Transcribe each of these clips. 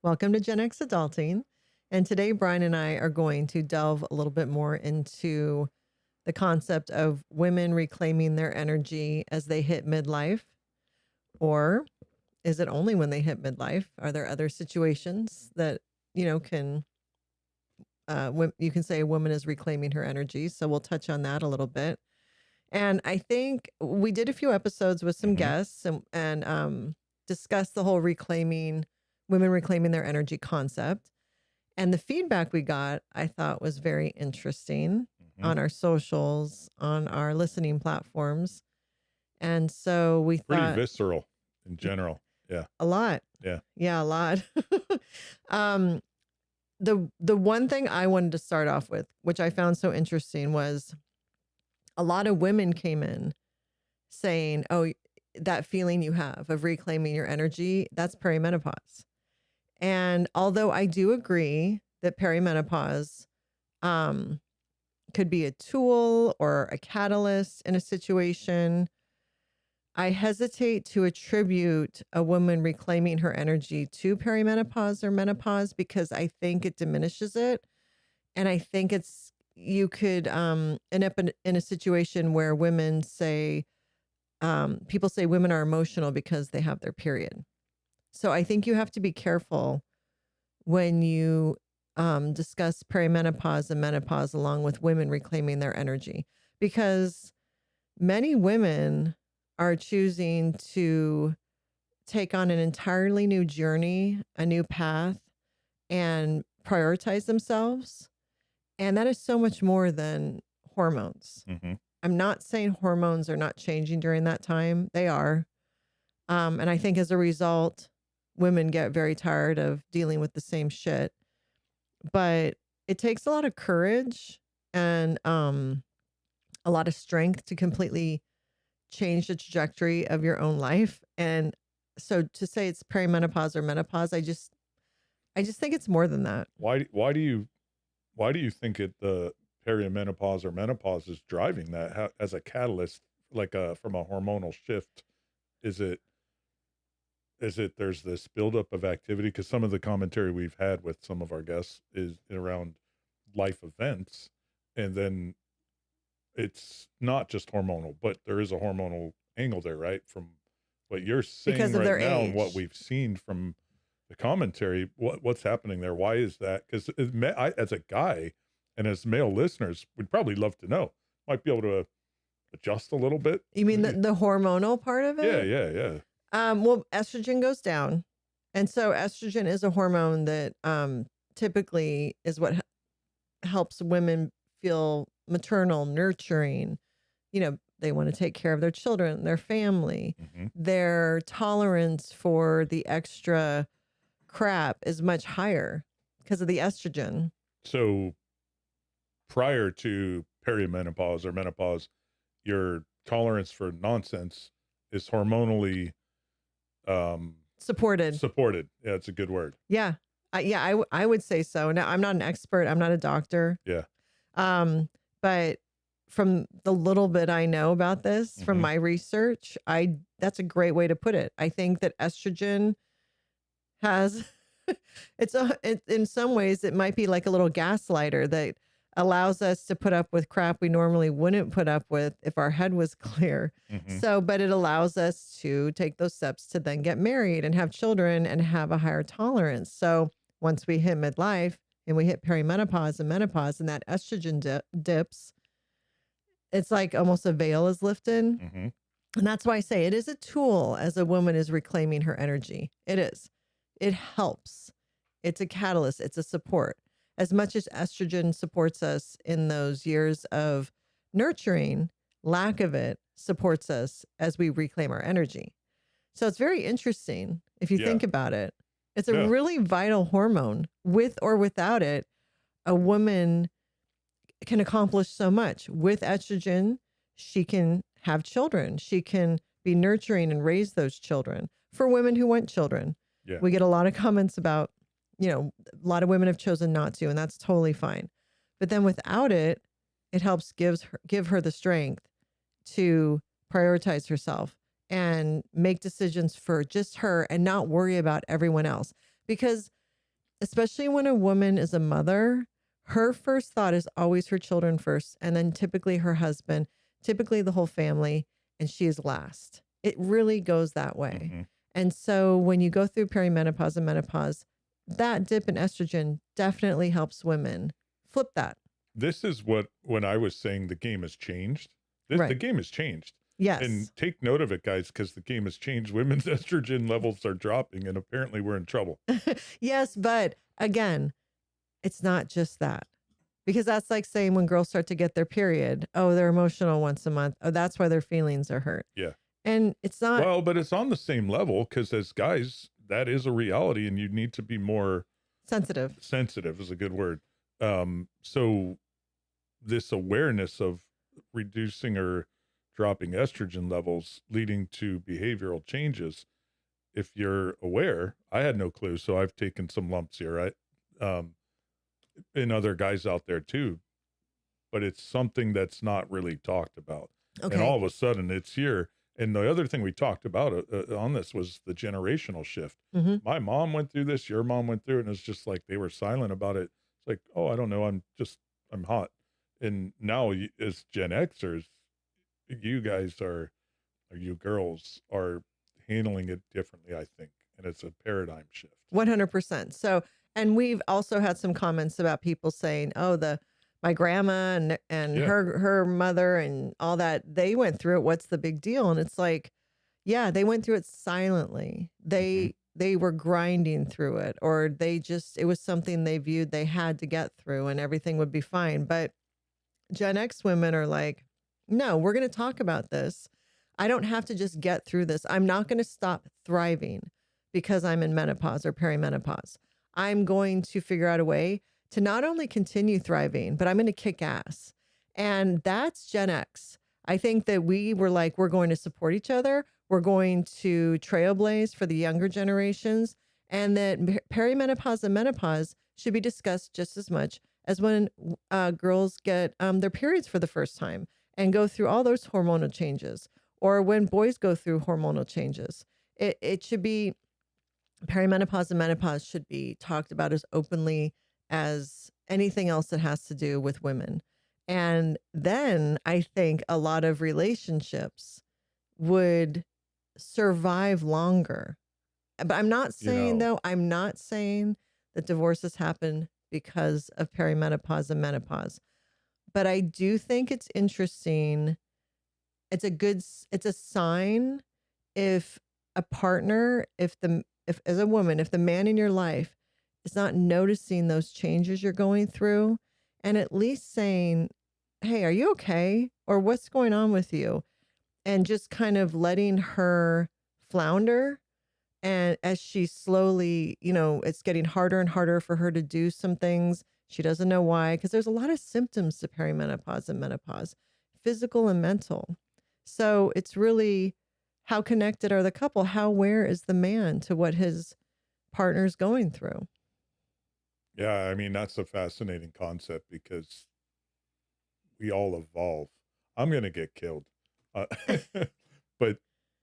Welcome to Gen X Adulting. And today, Brian and I are going to delve a little bit more into the concept of women reclaiming their energy as they hit midlife. Or is it only when they hit midlife? Are there other situations that, you can say a woman is reclaiming her energy? So we'll touch on that a little bit. And I think we did a few episodes with some Mhm. guests and discussed the whole women reclaiming their energy concept. And the feedback we got, I thought was very interesting Mhm. on our socials, on our listening platforms. And so we Pretty thought visceral in general. Yeah. a lot. Yeah. Yeah, a lot. um, the one thing I wanted to start off with, which I found so interesting, was a lot of women came in saying, "Oh, that feeling you have of reclaiming your energy, that's perimenopause." And although I do agree that perimenopause um, could be a tool or a catalyst in a situation, I hesitate to attribute a woman reclaiming her energy to perimenopause or menopause because I think it diminishes it. And I think you could end up in a situation where people say women are emotional because they have their period. So I think you have to be careful when you discuss perimenopause and menopause along with women reclaiming their energy, because many women are choosing to take on an entirely new journey, a new path, and prioritize themselves. And that is so much more than hormones. Mhm. I'm not saying hormones are not changing during that time, they are. And I think as a result, women get very tired of dealing with the same shit. But it takes a lot of courage and a lot of strength to completely change the trajectory of your own life. And so to say it's perimenopause or menopause, I just think it's more than that. Why do you think the perimenopause or menopause is driving that as a catalyst, like from a hormonal shift? Is it there's this buildup of activity? Because some of the commentary we've had with some of our guests is around life events, and then it's not just hormonal, but there is a hormonal angle there, right? From what you're saying Because of right their now and what age. we've seen from the commentary, what's happening there? Why is that? Because as a guy and as male listeners, we'd probably love to know. Might be able to adjust a little bit. You mean the hormonal part of Yeah, it? yeah, yeah. Well, estrogen goes down. And so estrogen is a hormone that typically is what helps women feel maternal, nurturing. They want to take care of their children, their family. Hmm. Their tolerance for the extra crap is much higher because of the estrogen. So prior to perimenopause or menopause, your tolerance for nonsense is hormonally um, Supported. supported. Yeah, it's a good word. Yeah. I would say so. Now, I'm not an expert. I'm not a doctor. Yeah. But from the little bit I know about this, from Hmm. my research, that's a great way to put it. I think that estrogen has in some ways it might be like a little gaslighter that allows us to put up with crap we normally wouldn't put up with if our head was clear. Hmm. So, but it allows us to take those steps to then get married and have children and have a higher tolerance. So, once we hit midlife and we hit perimenopause and menopause and that estrogen dips, it's like almost a veil is lifted. Hmm. And that's why I say it is a tool as a woman is reclaiming her energy. It is. It helps. It's a catalyst. It's a support. As much as estrogen supports us in those years of nurturing, lack of it supports us as we reclaim our energy. So it's very interesting if you Yeah. think about it. It's a Yeah. really vital hormone. With or without it, a woman can accomplish so much. With estrogen, she can have children. She can be nurturing and raise those children. For women who want children, Yeah. we get a lot of comments about, a lot of women have chosen not to, and that's totally fine. But then without it, it helps give her the strength to prioritize herself and make decisions for just her and not worry about everyone else. Because especially when a woman is a mother, her first thought is always her children first, and then typically her husband, typically the whole family, and she is last. It really goes that way. Hmm. And so when you go through perimenopause and menopause, that dip in estrogen definitely helps women flip that. This is what when I was saying the game has changed. The Right. game has changed. Yes. And take note of it, guys, because the game has changed. Women's estrogen levels are dropping, and apparently we're in trouble. Yes, but again, it's not just that. Because that's like saying when girls start to get their period, oh, they're emotional once a month. Oh, that's why their feelings are hurt. Yeah. And it's not Well, but it's on the same level because as guys, that is a reality, and you need to be more sensitive. sensitive is a good word. So this awareness of reducing or dropping estrogen levels leading to behavioral changes. If you're aware, I had no clue, so I've taken some lumps here, right? And other guys out there too, but it's something that's not really talked about. And all Okay. of a sudden it's here. And the other thing we talked about on this was the generational shift. Hmm. My mom went through this, your mom went through it, and it's just like they were silent about it. It's like, oh, I don't know, I'm hot. And now as Gen Xers, you guys are, or you girls are handling it differently, I think. And it's a paradigm shift. 100%. So, and we've also had some comments about people saying, "Oh, the my grandma and Yeah. her mother and all that, they went through it. What's the big deal?" And it's like, yeah, they went through it silently. Hmm. They were grinding through it, or they just it was something they viewed they had to get through and everything would be fine. But Gen X women are like, "No, we're going to talk about this. I don't have to just get through this. I'm not going to stop thriving because I'm in menopause or perimenopause. I'm going to figure out a way to not only continue thriving, but I'm going to kick ass." And that's Gen X. I think that we were like, we're going to support each other. We're going to trailblaze for the younger generations. And that perimenopause and menopause should be discussed just as much as when girls get their periods for the first time and go through all those hormonal changes, or when boys go through hormonal changes. It should be perimenopause and menopause should be talked about as openly as anything else that has to do with women. And then I think a lot of relationships would survive longer. But I'm not You saying, know, though, I'm not saying that divorces happen because of perimenopause and menopause. But I do think it's interesting. It's a sign if a partner, if as a woman, if the man in your life is not noticing those changes you're going through and at least saying, "Hey, are you okay?" or "What's going on with you?" and just kind of letting her flounder. And as she slowly, it's getting harder and harder for her to do some things. She doesn't know why, because there's a lot of symptoms to perimenopause and menopause, physical and mental. So it's really how connected are the couple? How aware is the man to what his partner's going through? yeah, I mean, that's a fascinating concept because we all evolve. I'm gonna get killed. Uh, but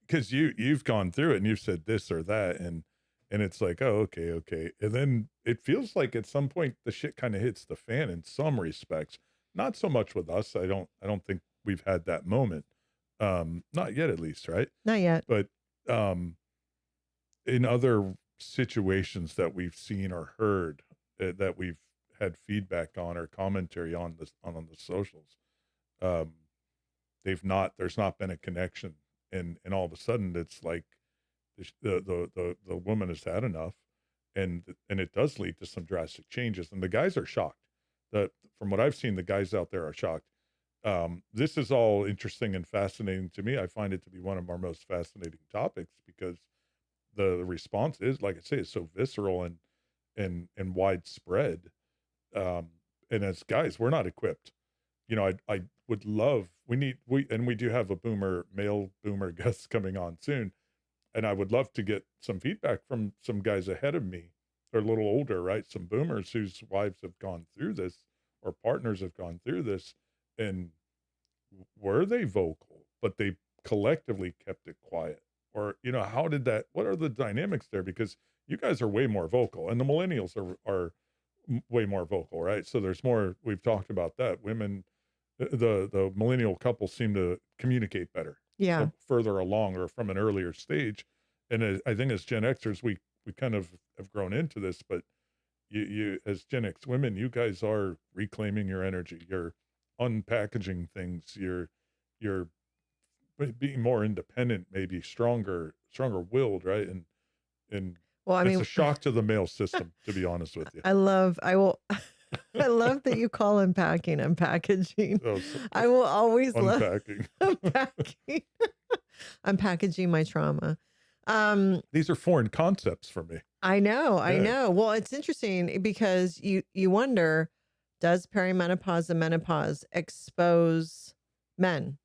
because you've gone through it and you've said this or that, and it's like, oh, okay, okay. And then it feels like at some point the shit kind of hits the fan in some respects. Not so much with us. I don't think we've had that moment. Not yet at least, right? Not yet. But um in other situations that we've seen or heard that we've had feedback on or commentary on this on the socials, um, there's not been a connection, and all of a sudden it's like the woman has had enough, and it does lead to some drastic changes, and the guys are shocked. That from what I've seen, the guys out there are shocked. This is all interesting and fascinating to me. I find it to be one of our most fascinating topics because the response is, like I say, is so visceral and widespread. Um, and as guys, we're not equipped. I would love we do have a male boomer guest coming on soon, and I would love to get some feedback from some guys ahead of me or a little older, right? Some boomers whose wives have gone through this or partners have gone through this, and were they vocal, but they collectively kept it quiet? Or, how did that, what are the dynamics there? Because you guys are way more vocal, and the millennials are way more vocal, right? So there's more. We've talked about that. Women, the millennial couples seem to communicate better, Yeah. further along, or from an earlier stage. And I think as Gen Xers, we kind of have grown into this, but you as Gen X women, you guys are reclaiming your energy. You're unpackaging things. You're being more independent, maybe stronger willed, right? And Well, I it's a mean, shock to the male system, to be honest with you. I will, I love that you call unpacking and packaging. So, so I will always love unpacking. unpacking. I'm packaging my trauma. Um, These are foreign concepts for me. I Yeah. know. Well, it's interesting because you wonder, does perimenopause and menopause expose men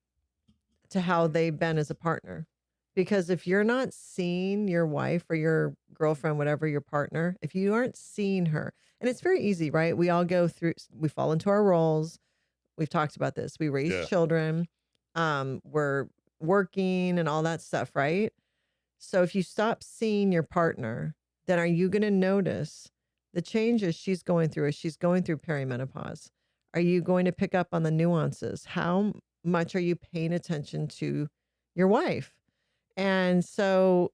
to how they've been as a partner? Because if you're not seeing your wife or your girlfriend, whatever your partner, if you aren't seeing her, and it's very easy, right? We all go through, we fall into our roles. We've talked about this. We raise Yeah. children. We're working and all that stuff, right? So if you stop seeing your partner, then are you going to notice the changes she's going through as she's going through perimenopause? Are you going to pick up on the nuances? How much are you paying attention to your wife? And so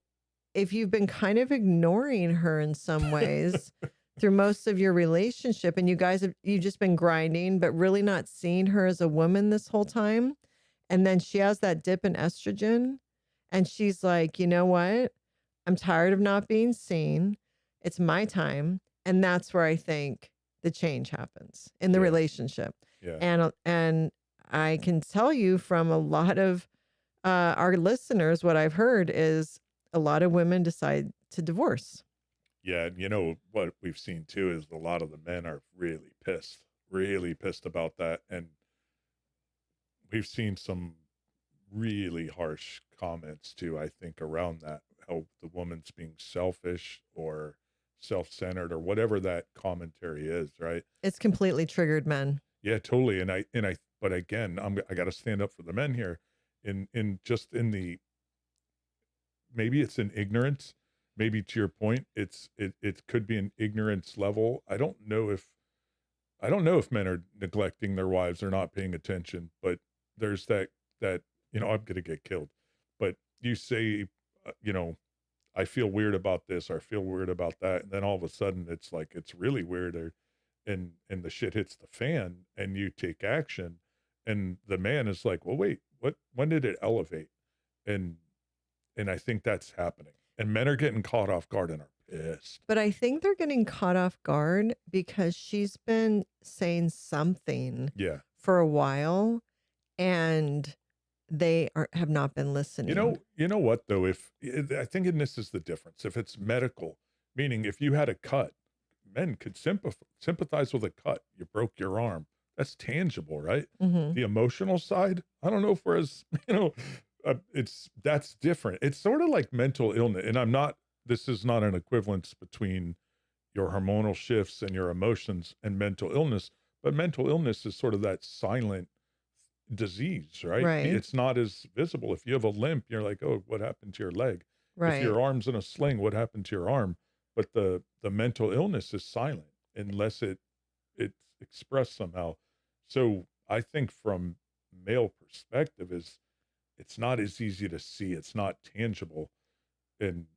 if you've been kind of ignoring her in some ways through most of your relationship and you guys have you've just been grinding but really not seeing her as a woman this whole time, and then she has that dip in estrogen and she's like, "You know what? I'm tired of not being seen. It's my time." And that's where I think the change happens in the Yeah. relationship. Yeah. And I can tell you from a lot of our listeners, what I've heard is a lot of women decide to divorce. Yeah. And you know what we've seen too is a lot of the men are really pissed about that. And we've seen some really harsh comments too, I think, around that, how the woman's being selfish or self-centered or whatever that commentary is, right? It's completely triggered men. Yeah, totally. And I but again, I got to stand up for the men here in just in the maybe it's an ignorance, maybe to your point, it could be an ignorance level. I don't know if men are neglecting their wives or not paying attention, but there's that I'm going to get killed. But you say, you know, I feel weird about this or I feel weird about that, and then all of a sudden it's like it's really weird, or and the shit hits the fan, and you take action, and the man is like, well, wait, what? When did it elevate? And and I think that's happening, and men are getting caught off guard and are pissed. But I think they're getting caught off guard because she's been saying something Yeah. for a while and have not been listening. You know what though? If I think, and this is the difference, if it's medical, meaning if you had a cut, men could sympathize with a cut. You broke your arm. That's tangible, right? Hmm. The emotional side, I don't know if we're as, that's different. It's sort of like mental illness. And this is not an equivalence between your hormonal shifts and your emotions and mental illness, but mental illness is sort of that silent disease, right? Right. It's not as visible. If you have a limp, you're like, oh, what happened to your leg? If Right. your arm's in a sling, what happened to your arm? But the mental illness is silent unless it's expressed somehow. So I think from male perspective is it's not as easy to see. It's not tangible. And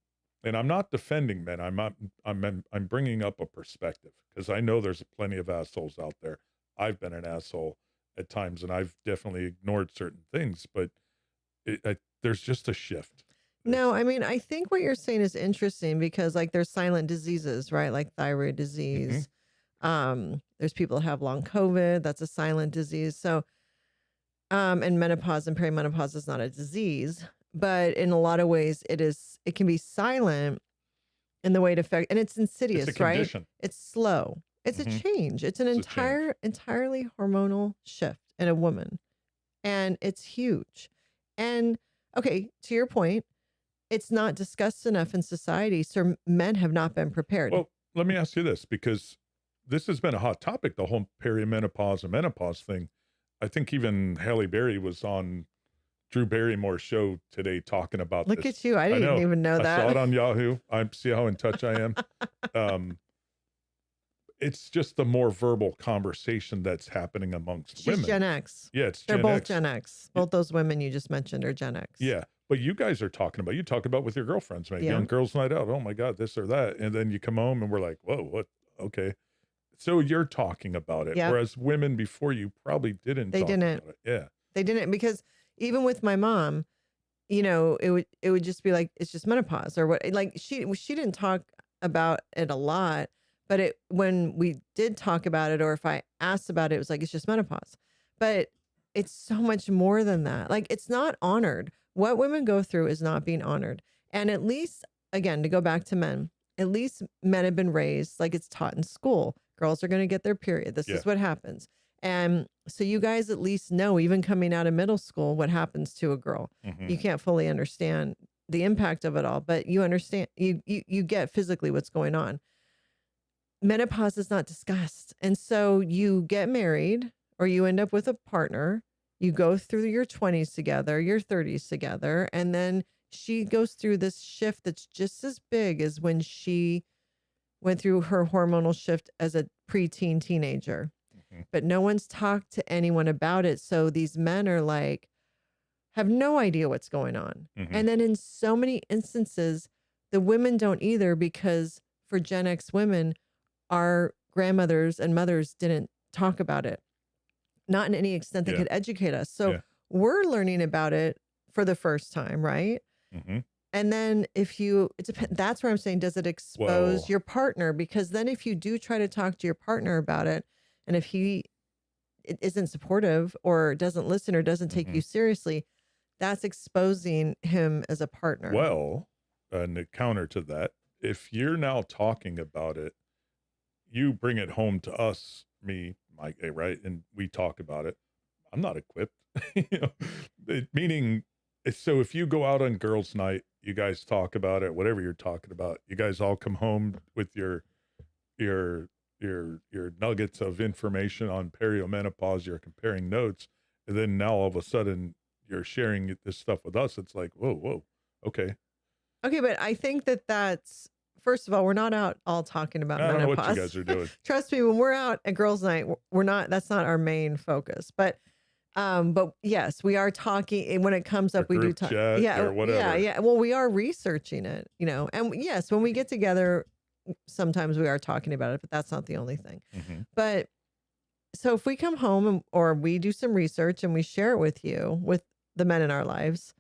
and I'm not defending men. I'm bringing up a perspective because I know there's plenty of assholes out there. I've been an asshole at times, and I've definitely ignored certain things. But there's just a shift. No, I mean, I think what you're saying is interesting because like there's silent diseases, right? Like thyroid Mhm. disease. There's people that have long COVID, that's a silent disease. So and menopause and perimenopause is not a disease, but in a lot of ways it can be silent in the way it affects, and it's It's a insidious, right? condition. It's slow. It's a Hmm. change. It's an It's a change. entirely hormonal shift in a woman. And it's huge. And okay, to your point, it's not discussed enough in society. So men have not been prepared. Well, let me ask you this, because this has been a hot topic, the whole perimenopause and menopause thing. I think even Halle Berry was on Drew Barrymore's show today talking about Look this. at you. I I didn't know. even know I saw it that. on Yahoo. I see how in touch I am. Um, it's just the more verbal conversation that's happening amongst She's women. Gen X. Yeah, it's They're Gen both X. Gen X. Both those women you just mentioned are Gen X. Yeah, but you guys are talking about, you talk about with your girlfriends, maybe Yeah. on girls' night out. Oh my God, this or that, and then you come home and we're like, whoa, what? Okay, so you're talking about it, Yep. whereas women before you probably didn't. They talk didn't. about it. Yeah, They didn't, because even with my mom, you know, it would just be like, it's just menopause or what. Like she didn't talk about it a lot, but when we did talk about it, or if I asked about it, it was like, it's just menopause. But it's so much more than that. Like, it's not honored. What women go through is not being honored. And at least, again, to go back to men, at least men have been raised like it's taught in school. Girls are going to get their period. This yeah. is what happens. And so you guys at least know, even coming out of middle school, what happens to a girl. Mhm. You can't fully understand the impact of it all, but you understand, you get physically what's going on. Menopause is not discussed. And so you get married, or you end up with a partner, you go through your 20s together, your 30s together, and then she goes through this shift that's just as big as when she went through her hormonal shift as a preteen teenager. Mhm. But no one's talked to anyone about it. So these men are like, have no idea what's going on. Mhm. And then in so many instances, the women don't either, because for Gen X women, our grandmothers and mothers didn't talk about it, not in any extent that Yeah. could educate us. So Yeah. we're learning about it for the first time, right? Mhm. And then it depends. That's where I'm saying, does it expose Well, your partner? Because then if you do try to talk to your partner about it, and if he isn't supportive or doesn't listen or doesn't take you Mhm. seriously, that's exposing him as a partner. well, and the counter to that, if you're now talking about it, you bring it home to us, me, Mike, right? And we talk about it. I'm not equipped, you know, meaning, so if you go out on girls' night, you guys talk about it, whatever you're talking about, you guys all come home with your your nuggets of information on perimenopause, you're comparing notes, and then now all of a sudden you're sharing this stuff with us. It's like, whoa, okay. Okay, but I think that's, first of all, we're not out all talking about I don't know what you guys menopause. are doing. Trust me, when we're out at girls' night, we're not. That's not our main focus. But yes, we are talking. And when it comes Or up, we do group talk. chat Yeah, or yeah, whatever. yeah. Well, we are researching it, you know. And yes, when we get together, sometimes we are talking about it, but that's not the only thing. Mhm. But so if we come home or we do some research and we share it with you, with the men in our lives,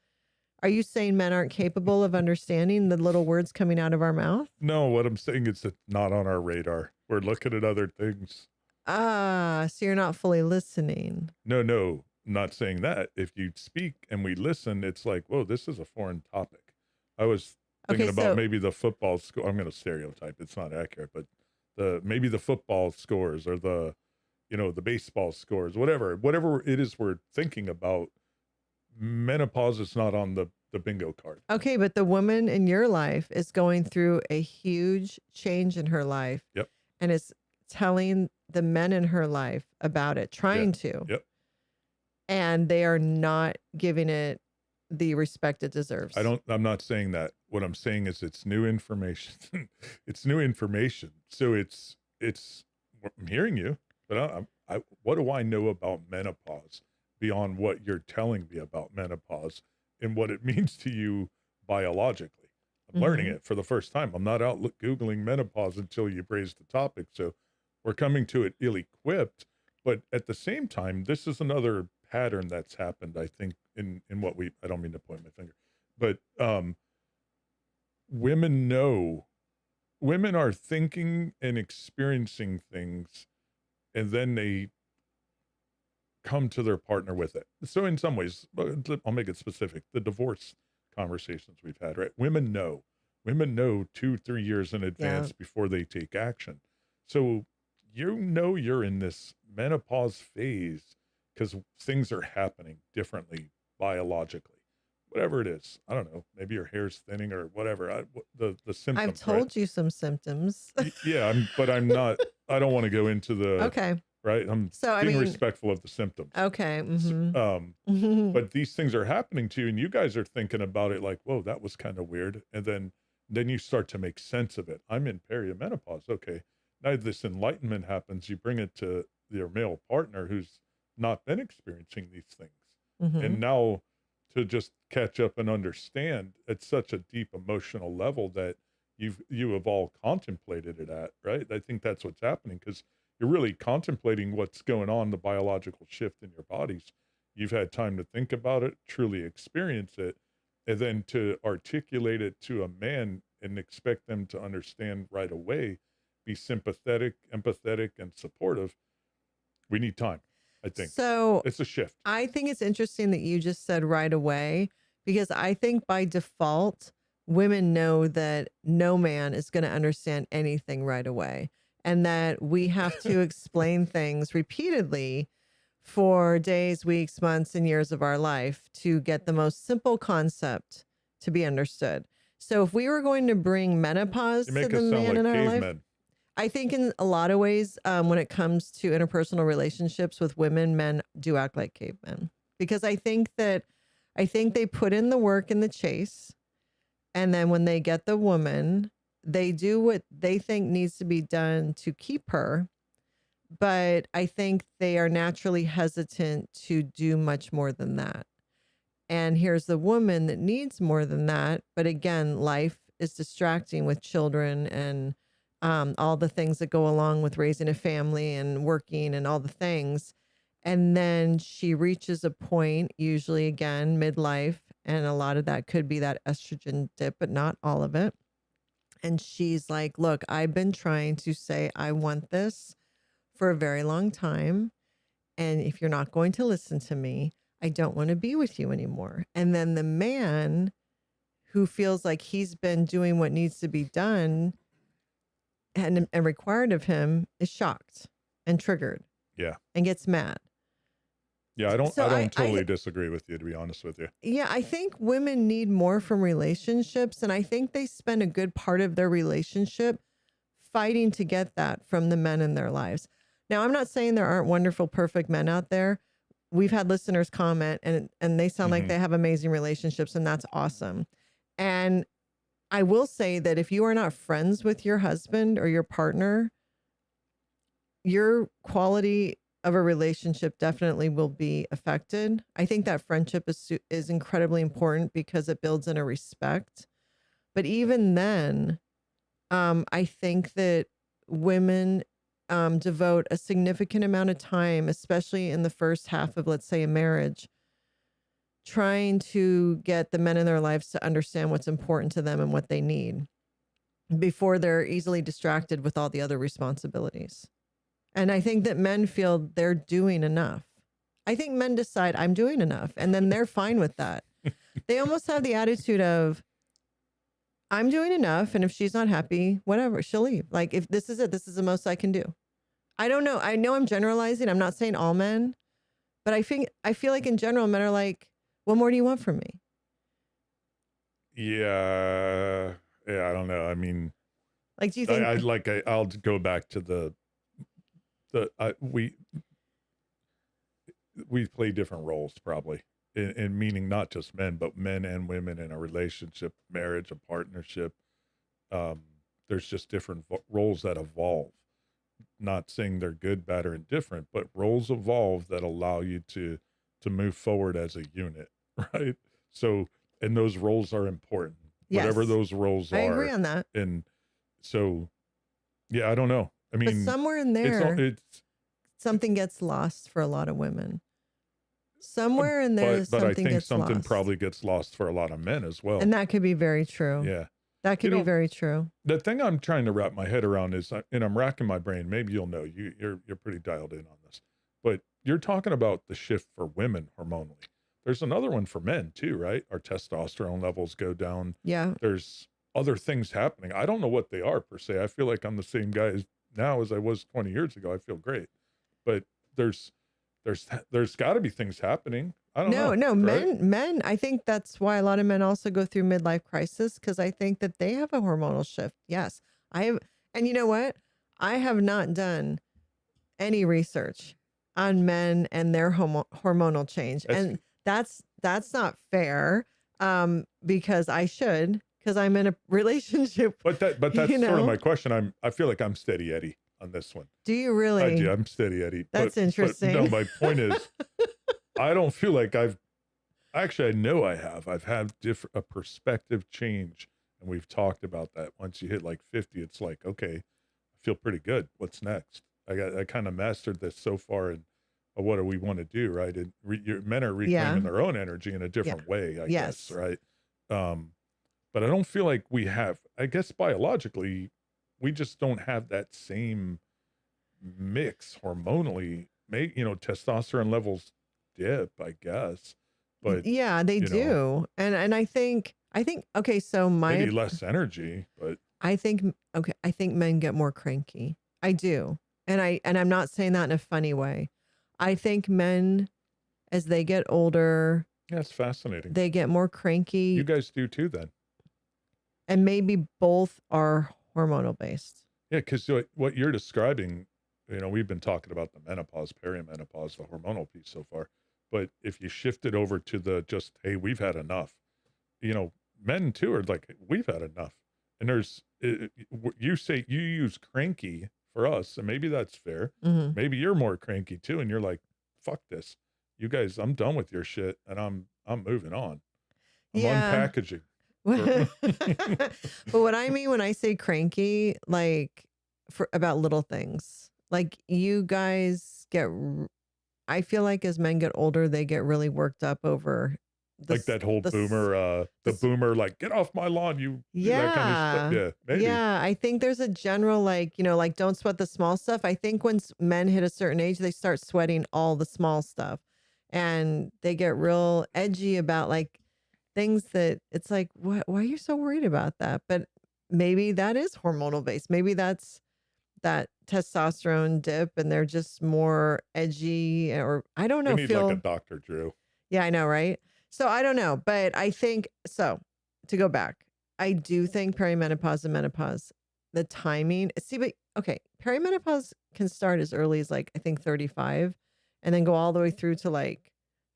are you saying men aren't capable of understanding the little words coming out of our mouth? No, what I'm saying is it's not on our radar. We're looking at other things. Ah, so you're not fully listening. No, I'm not saying that. If you speak and we listen, it's like, whoa, this is a foreign topic. I was thinking Okay, about so maybe the football score. I'm going to stereotype. It's not accurate, but maybe the football scores or the baseball scores, whatever it is we're thinking about. Menopause is not on the bingo card. okay, but the woman in your life is going through a huge change in her life, Yep. and is telling the men in her life about it, Yeah. trying to, Yep. and they are not giving it the respect it deserves. I'm not saying that. What I'm saying is it's new information. It's new information. So I'm hearing you, but what do I know about menopause beyond what you're telling me about menopause and what it means to you biologically? I'm learning Mhm. it for the first time. I'm not out Googling menopause until you've raised the topic. So we're coming to it ill-equipped, but at the same time, this is another pattern that's happened, I think, in what I don't mean to point my finger, but women know, women are thinking and experiencing things, and then they come to their partner with it. So in some ways, I'll make it specific. The divorce conversations we've had, right? Women know 2-3 years in Yeah. advance before they take action. So you're in this menopause phase because things are happening differently biologically. Whatever it is, I don't know. Maybe your hair's thinning or whatever. The I've symptoms, right? told you some symptoms. Yeah, but I'm not. I don't want to go into the Okay. right? I'm So, I being mean, respectful of the symptoms. okay. Um, Mm-hmm. but these things are happening to you, and you guys are thinking about it like, whoa, that was kind of weird. And then you start to make sense of it. I'm in perimenopause. Okay. Now this enlightenment happens. You bring it to your male partner who's not been experiencing these things. Mm-hmm. And now to just catch up and understand at such a deep emotional level that you have all contemplated it at, right? I think that's what's happening because you're really contemplating what's going on, the biological shift in your bodies. You've had time to think about it, truly experience it, and then to articulate it to a man and expect them to understand right away, be sympathetic, empathetic, and supportive. We need time, I think. So It's a shift. I think it's interesting that you just said right away, because I think by default, women know that no man is going to understand anything right away, and that we have to explain things repeatedly for days, weeks, months, and years of our life to get the most simple concept to be understood. So if we were going to bring menopause You to make the us sound man in like our life, cavemen. I think in a lot of ways, when it comes to interpersonal relationships with women, men do act like cavemen, because I think they put in the work in the chase, and then when they get the woman, they do what they think needs to be done to keep her. But I think they are naturally hesitant to do much more than that. And here's the woman that needs more than that. But again, life is distracting with children and all the things that go along with raising a family and working and all the things. And then she reaches a point, usually again, midlife. And a lot of that could be that estrogen dip, but not all of it. And she's like, look, I've been trying to say, I want this for a very long time. And if you're not going to listen to me, I don't want to be with you anymore. And then the man who feels like he's been doing what needs to be done and required of him is shocked and triggered Yeah. and gets mad. Yeah. So I don't totally disagree with you, to be honest with you. yeah, I think women need more from relationships. And I think they spend a good part of their relationship fighting to get that from the men in their lives. Now, I'm not saying there aren't wonderful, perfect men out there. We've had listeners comment and they sound like Mhm. they have amazing relationships, and that's awesome. And I will say that if you are not friends with your husband or your partner, your quality of a relationship definitely will be affected. I think that friendship is incredibly important because it builds in a respect. But even then, I think that women devote a significant amount of time, especially in the first half of, let's say, a marriage, trying to get the men in their lives to understand what's important to them and what they need before they're easily distracted with all the other responsibilities. And I think that men feel they're doing enough. I think men decide I'm doing enough, and then they're fine with that. They almost have the attitude of, I'm doing enough, and if she's not happy, whatever, she'll leave. Like, if this is it, this is the most I can do. I don't know. I know I'm generalizing. I'm not saying all men, but I feel like in general, men are like, what more do you want from me? Yeah. Yeah. I don't know. I mean, Like, do you think? I'll go back to we play different roles probably in meaning not just men, but men and women in a relationship, marriage, a partnership. Um, there's just different roles that evolve. Not saying they're good, bad, or indifferent, but roles evolve that allow you to move forward as a unit, right? So, and those roles are important, whatever Yes, those roles I agree are. on that. And so, yeah, I don't know. I But mean, somewhere in there, it's something gets lost for a lot of women. Somewhere in there, but I something think gets something lost. probably gets lost for a lot of men as well. And that could be very true. Yeah. That You could be know, very true. the thing I'm trying to wrap my head around is, and I'm racking my brain, maybe you'll know, you're pretty dialed in on this, but you're talking about the shift for women hormonally. There's another one for men too, right? Our testosterone levels go down. Yeah. There's other things happening. I don't know what they are per se. I feel like I'm the same guy now as I was 20 years ago. I feel great, but there's got to be things happening. I don't know. No, Right? men, I think that's why a lot of men also go through midlife crisis, because I think that they have a hormonal shift. Yes. I have, and you know what? I have not done any research on men and their hormonal change. That's And that's not fair, because I should, because I'm in a relationship, but that's you sort of know. my question. I feel like I'm steady Eddie on this one. Do you I do. really? I'm steady Eddie. That's But no, interesting. my point is, I don't feel like I know I have. I've had a perspective change, and we've talked about that. Once you hit like 50, it's like, okay, I feel pretty good. What's next? I kind of mastered this so far, and what do we want to do, right? And men are Yeah. reclaiming their own energy in a Yeah. different way, I guess, Yes. right? But I don't feel like we have. I guess biologically, we just don't have that same mix hormonally. Testosterone levels dip, I guess, but Yeah, they you know, do. And I think okay, so maybe less energy, but I think men get more cranky. I do. And I'm not saying that in a funny way. I think men, as they get older, yeah, it's fascinating. they get more You cranky, guys do too, then. and maybe both are hormonal based. Yeah, because what you're describing, we've been talking about the menopause, perimenopause, the hormonal piece so far. But if you shift it over to the just, hey, we've had enough, men too are like, we've had enough. And you say you use cranky for us, and maybe that's fair. Mhm. Maybe you're more cranky too, and you're like, fuck this. You guys, I'm done with your shit, and I'm moving on. I'm Yeah. unpackaging. But what I mean when I say cranky, like, for about little things, like you guys I feel like as men get older, they get really worked up over Like this, that whole this, the this. boomer, like, get off my lawn, that kind of stuff. Yeah. Yeah, maybe. Yeah. I think there's a general, like, like don't sweat the small stuff. I think when men hit a certain age, they start sweating all the small stuff, and they get real edgy about like things that it's like, why are you so worried about that? But maybe that is hormonal based. Maybe that's that testosterone dip and they're just more edgy, or I don't We know, need like a feel. Dr. Drew. Yeah, I know, right? So I don't know, but I think so. To go back, I do think perimenopause and menopause, the timing. See, but okay, perimenopause can start as early as like I think 35, and then go all the way through to like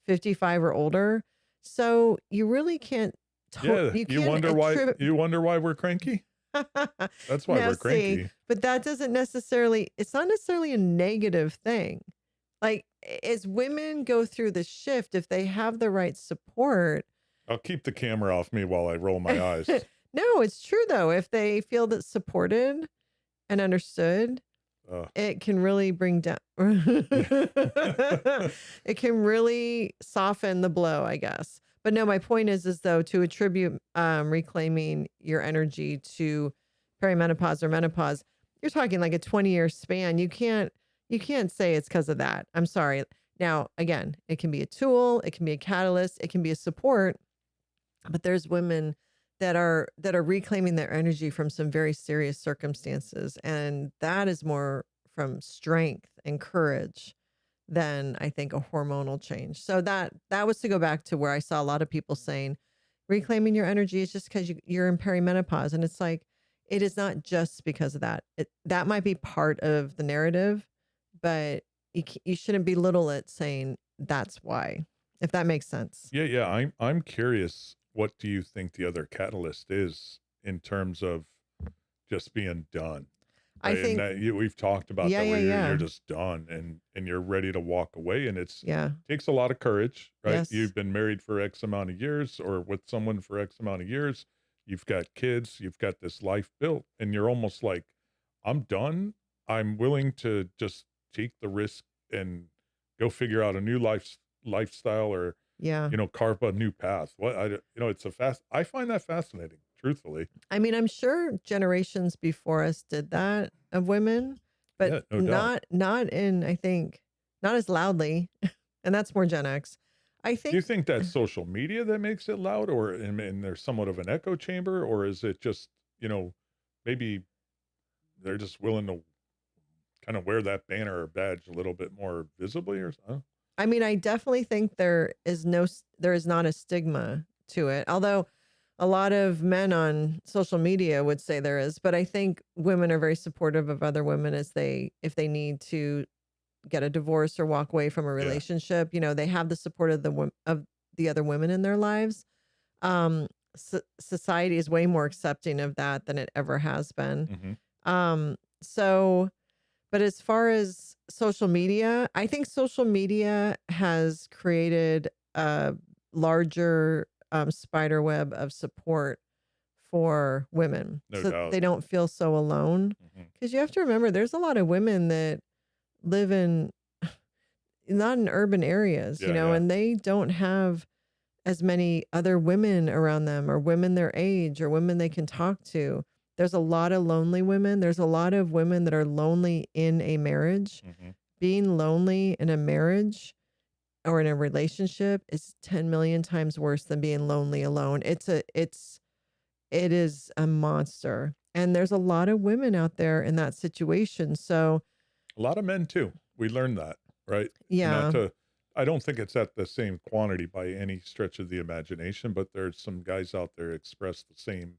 55 or older. So you really can't. Yeah, You can't attribute. you wonder why we're cranky? That's why Now, we're see, cranky. but that doesn't necessarily. It's not necessarily a negative thing. Like, as women go through the shift, if they have the right support. I'll keep the camera off me while I roll my eyes. No, it's true though. If they feel that supported and understood, it can really bring down. It can really soften the blow, I guess. But no, my point is though, to attribute reclaiming your energy to perimenopause or menopause, you're talking like a 20-year span. You can't say it's because of that. I'm sorry. Now, again, it can be a tool, it can be a catalyst, it can be a support, but there's women that are reclaiming their energy from some very serious circumstances, and that is more from strength and courage than I think a hormonal change. So that was to go back to where I saw a lot of people saying reclaiming your energy is just because you're in perimenopause, and it's like it is not just because of that. That might be part of the narrative, but you shouldn't belittle it saying that's why, if that makes sense. Yeah. I'm curious. What do you think the other catalyst is in terms of just being done? I Right? And think, we've talked about yeah, that yeah, where you're yeah, just done and you're ready to walk away, and yeah, takes a lot of courage, right? yes. You've been married for X amount of years or with someone for X amount of years. You've got kids, you've got this life built, and you're almost like, I'm done. I'm willing to just take the risk and go figure out a new lifestyle, or, Yeah. carve a new path. I find that fascinating, truthfully. I mean, I'm sure generations before us did that of women, but Yeah, no doubt. not in, I think, not as loudly. And that's more Gen X. I Do you think, think that's social media that makes it loud, or and there's somewhat of an echo chamber, or is it just, maybe they're just willing to kind of wear that banner or badge a little bit more visibly or something? I mean, I definitely think there is not a stigma to it. Although a lot of men on social media would say there is, but I think women are very supportive of other women if they need to get a divorce or walk away from a Yeah. relationship. They have the support of of the other women in their lives. Um, Society is way more accepting of that than it ever has been. Mhm. So, but as far as social media, I think social media has created a larger spider web of support for women No so doubt. they don't feel so alone. Mhm. Because you have to remember, there's a lot of women that live in not in urban areas, Yeah, yeah. and they don't have as many other women around them or women their age or women they can talk to. There's a lot of lonely women. There's a lot of women that are lonely in a marriage. Mhm. Being lonely in a marriage or in a relationship is 10 million times worse than being lonely alone. It is a monster. And there's a lot of women out there in that situation. So, A lot of men too. We learned that, right? And not yeah. to I don't think it's at the same quantity by any stretch of the imagination, but there's some guys out there express the same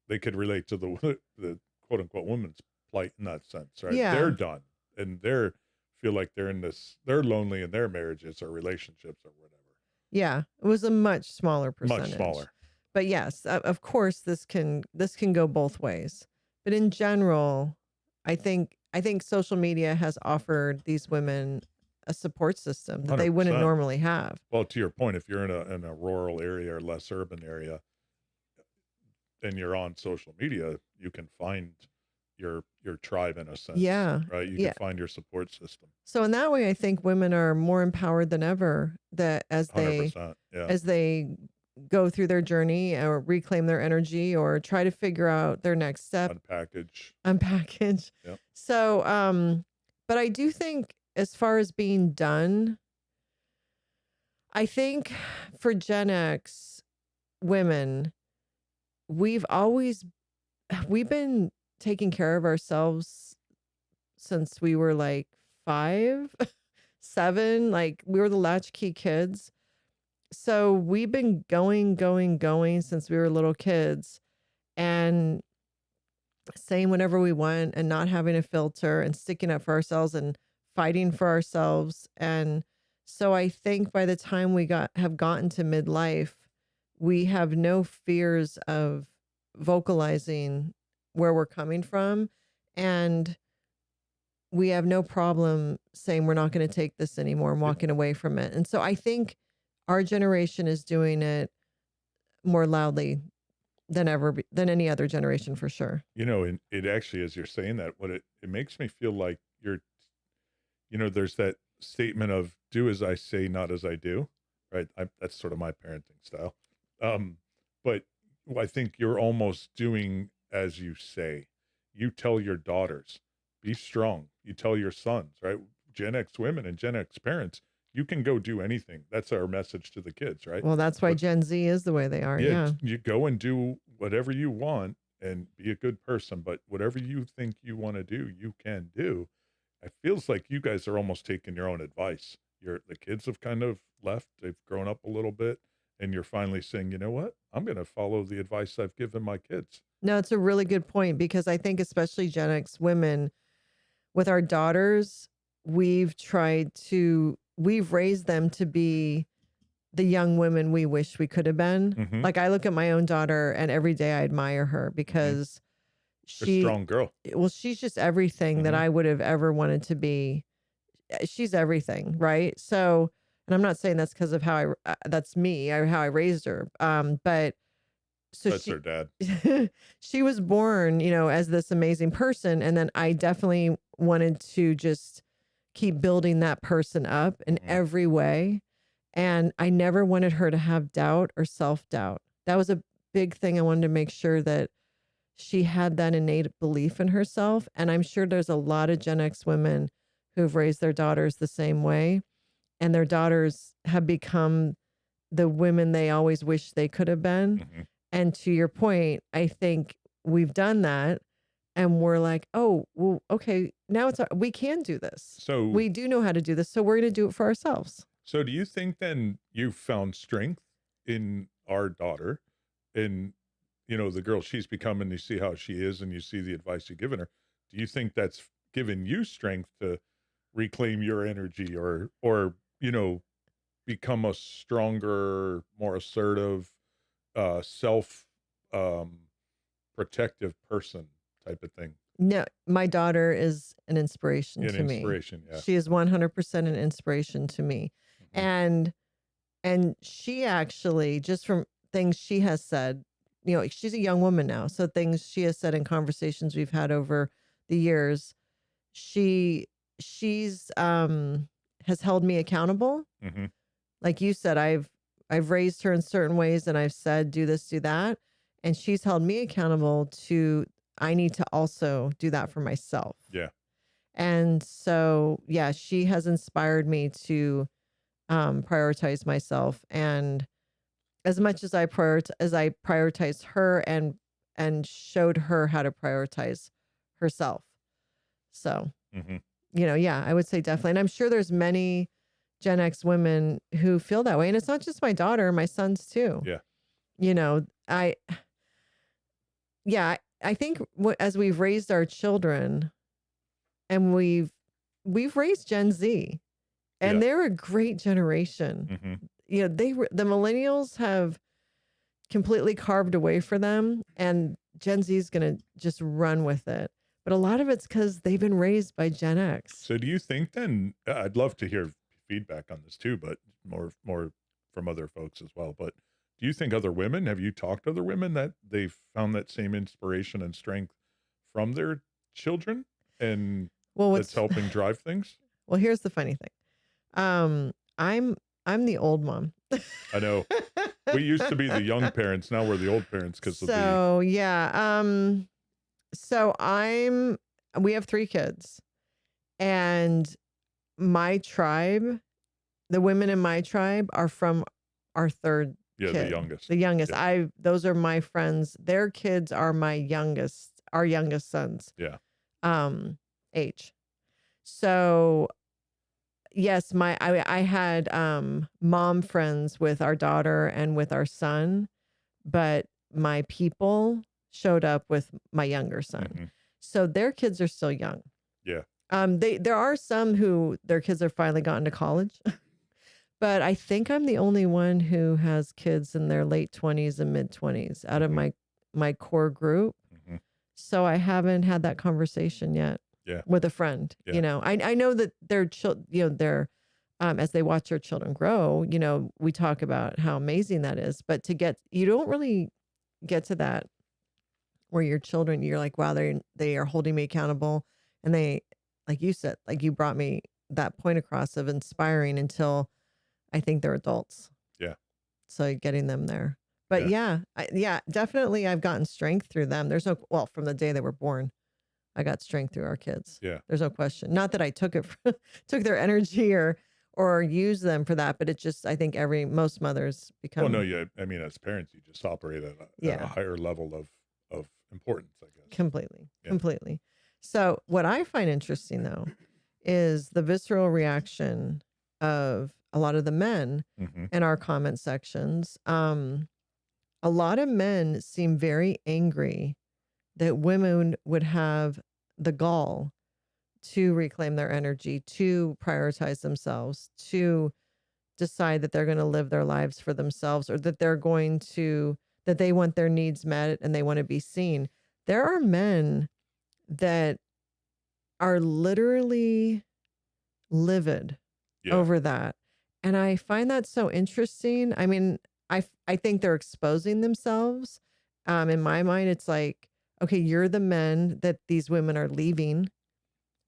they could relate to the the quote unquote woman's plight in that sense, right? They're Yeah. done and they're feel like they're lonely in their marriages or relationships or whatever. Yeah. It was a much smaller Much percentage. smaller. But yes, of course this can go both ways. But in general, I think social media has offered these women a support system that they wouldn't 100%. normally have. Well, to your point, if you're in a rural area or less urban area and you're on social media, you can find your tribe in a sense, Yeah. right? You can Yeah. find your support system. So in that way, I think women are more empowered than ever that as they 100%. Yeah. as they go through their journey or reclaim their energy or try to figure out their next step, Unpackage. unpackage. Yep. So, but I do think as far as being done, I think for Gen X women, we've always we've been taking care of ourselves since we were like 5, 7, like we were the latchkey kids. So we've been going since we were little kids and saying whatever we want and not having a filter and sticking up for ourselves and fighting for ourselves. And so I think by the time we have gotten to midlife, we have no fears of vocalizing where we're coming from. And we have no problem saying we're not going to take this anymore and It, walking away from it. And so I think our generation is doing it more loudly than than any other generation for sure. and it actually, as you're saying that, what it makes me feel like there's that statement of do as I say, not as I do, right? That's sort of my parenting style. But I think you're almost doing as you say. You tell your daughters, be strong. You tell your sons, right? Gen X women and Gen X parents, you can go do anything. That's our message to the kids, right? Well, that's why But Gen Z is the way they are. yeah, Yeah. you go and do whatever you want and be a good person, but whatever you think you want to do, you can do. It feels like you guys are almost taking your own advice. The kids have kind of left, they've grown up a little bit, and you're finally saying, you know what? I'm going to follow the advice I've given my kids. No, it's a really good point because I think especially Gen X women with our daughters, we've raised them to be the young women we wish we could have been. Mm-hmm. Like I look at my own daughter and every day I admire her because A strong girl. she's just everything that Mhm. I would have ever wanted to be. She's everything, right? So, and I'm not saying that's because of that's me or how I raised her. But so That's her dad. she was born, as this amazing person. And then I definitely wanted to just keep building that person up in Mhm. every way. And I never wanted her to have doubt or self-doubt. That was a big thing. I wanted to make sure that she had that innate belief in herself. And I'm sure there's a lot of Gen X women who've raised their daughters the same way. And their daughters have become the women they always wish they could have been. Mhm. And to your point, I think we've done that and we're like, oh, well, okay, now we can do this. So We do know how to do this. So we're going to do it for ourselves. So do you think then you found strength in our daughter and the girl she's become and you see how she is and you see the advice you've given her? Do you think that's given you strength to reclaim your energy, or become a stronger, more assertive, self um protective person type of thing. No, my daughter is an inspiration An to me. inspiration, yeah. She is 100% an inspiration to me. Mhm. And she actually, just from things she has said, she's a young woman now. So things she has said in conversations we've had over the years, she she's has held me accountable. Mhm. Like you said, I've raised her in certain ways and I've said do this, do that. And she's held me accountable to I need to also do that for myself. Yeah. And so, yeah, she has inspired me to prioritize myself. And as much as I prioritize her and showed her how to prioritize herself. So, Mhm. yeah, I would say definitely. And I'm sure there's many Gen X women who feel that way. And it's not just my daughter, my sons too. Yeah. You know, I yeah, I think as we've raised our children and we've raised Gen Z, Yeah. and they're a great generation. Mhm. The millennials have completely carved away for them, and Gen Z is going to just run with it. But a lot of it's because they've been raised by Gen X. So do you think then, I'd love to hear feedback on this too, but more from other folks as well. But do you think other women, have you talked to other women that they've found that same inspiration and strength from their children, and Well, that's helping drive things? well, here's the funny thing. Um, I'm the old mom. I know we used to be the young parents. Now we're the old parents because of the, So yeah. So we have 3 kids, and my tribe, the women in my tribe are from our third yeah, the kid. youngest. The youngest. Yeah. Those are my friends. Their kids are our youngest sons, Yeah. age. So yes, I had mom friends with our daughter and with our son, but my people showed up with my younger son. Mhm. So their kids are still young. Yeah. There are some who their kids have finally gotten to college, but I think I'm the only one who has kids in their late 20s and mid 20s out of Mhm. my core group. Mhm. So I haven't had that conversation yet Yeah. with a friend. Yeah. I know that their their as they watch their children grow, we talk about how amazing that is. But you don't really get to that where your children, you're like, wow, they are holding me accountable, and they, like you said, like you brought me that point across of inspiring until I think they're adults. Yeah. So getting them there. But Yeah. yeah, definitely I've gotten strength through them. From the day they were born, I got strength through our kids. Yeah. There's no question. Not that I took took their energy or used them for that, but it just, I think most mothers Well, no, become, yeah. I mean, as parents, you just operate at at a yeah, higher level of importance, I guess. completely, Yeah. completely. So what I find interesting though is the visceral reaction of a lot of the men Mhm. in our comment sections. A lot of men seem very angry that women would have the gall to reclaim their energy, to prioritize themselves, to decide that they're going to live their lives for themselves, or that that they want their needs met and they want to be seen. There are men that are literally livid Yeah. over that. And I find that so interesting. I mean, I think they're exposing themselves. In my mind, it's like, okay, you're the men that these women are leaving.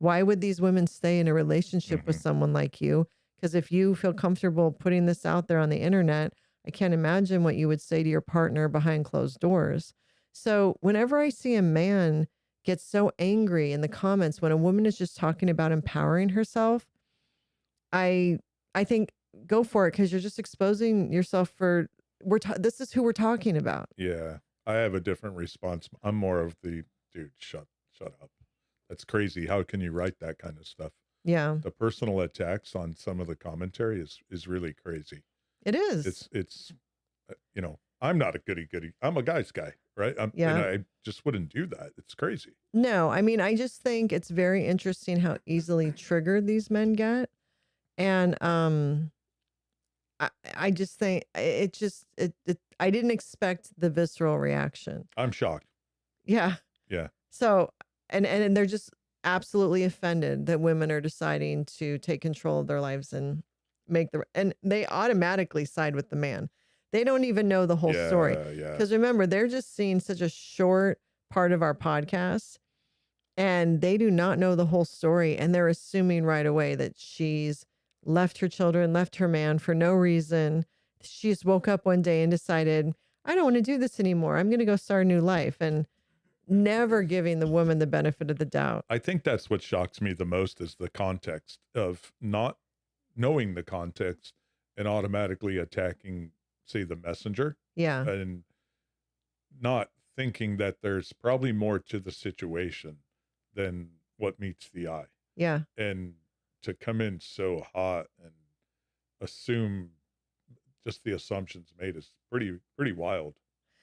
Why would these women stay in a relationship with Mhm. someone like you? Because if you feel comfortable putting this out there on the internet, I can't imagine what you would say to your partner behind closed doors. So whenever I see a man get so angry in the comments when a woman is just talking about empowering herself, I I think go for it because you're just exposing yourself for this is who we're talking about. Yeah. I have a different response. I'm more of the, dude, shut up. That's crazy. How can you write that kind of stuff? Yeah, The personal attacks on some of the commentary is really crazy. it is. It's I'm not a goody goody. I'm a guy's guy. right? And Yeah. I just wouldn't do that. It's crazy. No, I mean, I just think it's very interesting how easily triggered these men get. And I just think it just it I didn't expect the visceral reaction. I'm shocked. Yeah. Yeah. So and they're just absolutely offended that women are deciding to take control of their lives and and they automatically side with the man. They don't even know the whole story. Yeah, yeah. Because remember, they're just seeing such a short part of our podcast and they do not know the whole story. And they're assuming right away that she's left her children, left her man for no reason. She just woke up one day and decided, I don't want to do this anymore. I'm going to go start a new life. And never giving the woman the benefit of the doubt. I think that's what shocks me the most is the context of not knowing the context and automatically attacking, say, the messenger, Yeah. and not thinking that there's probably more to the situation than what meets the eye. Yeah. And to come in so hot and assume just the assumptions made is pretty wild.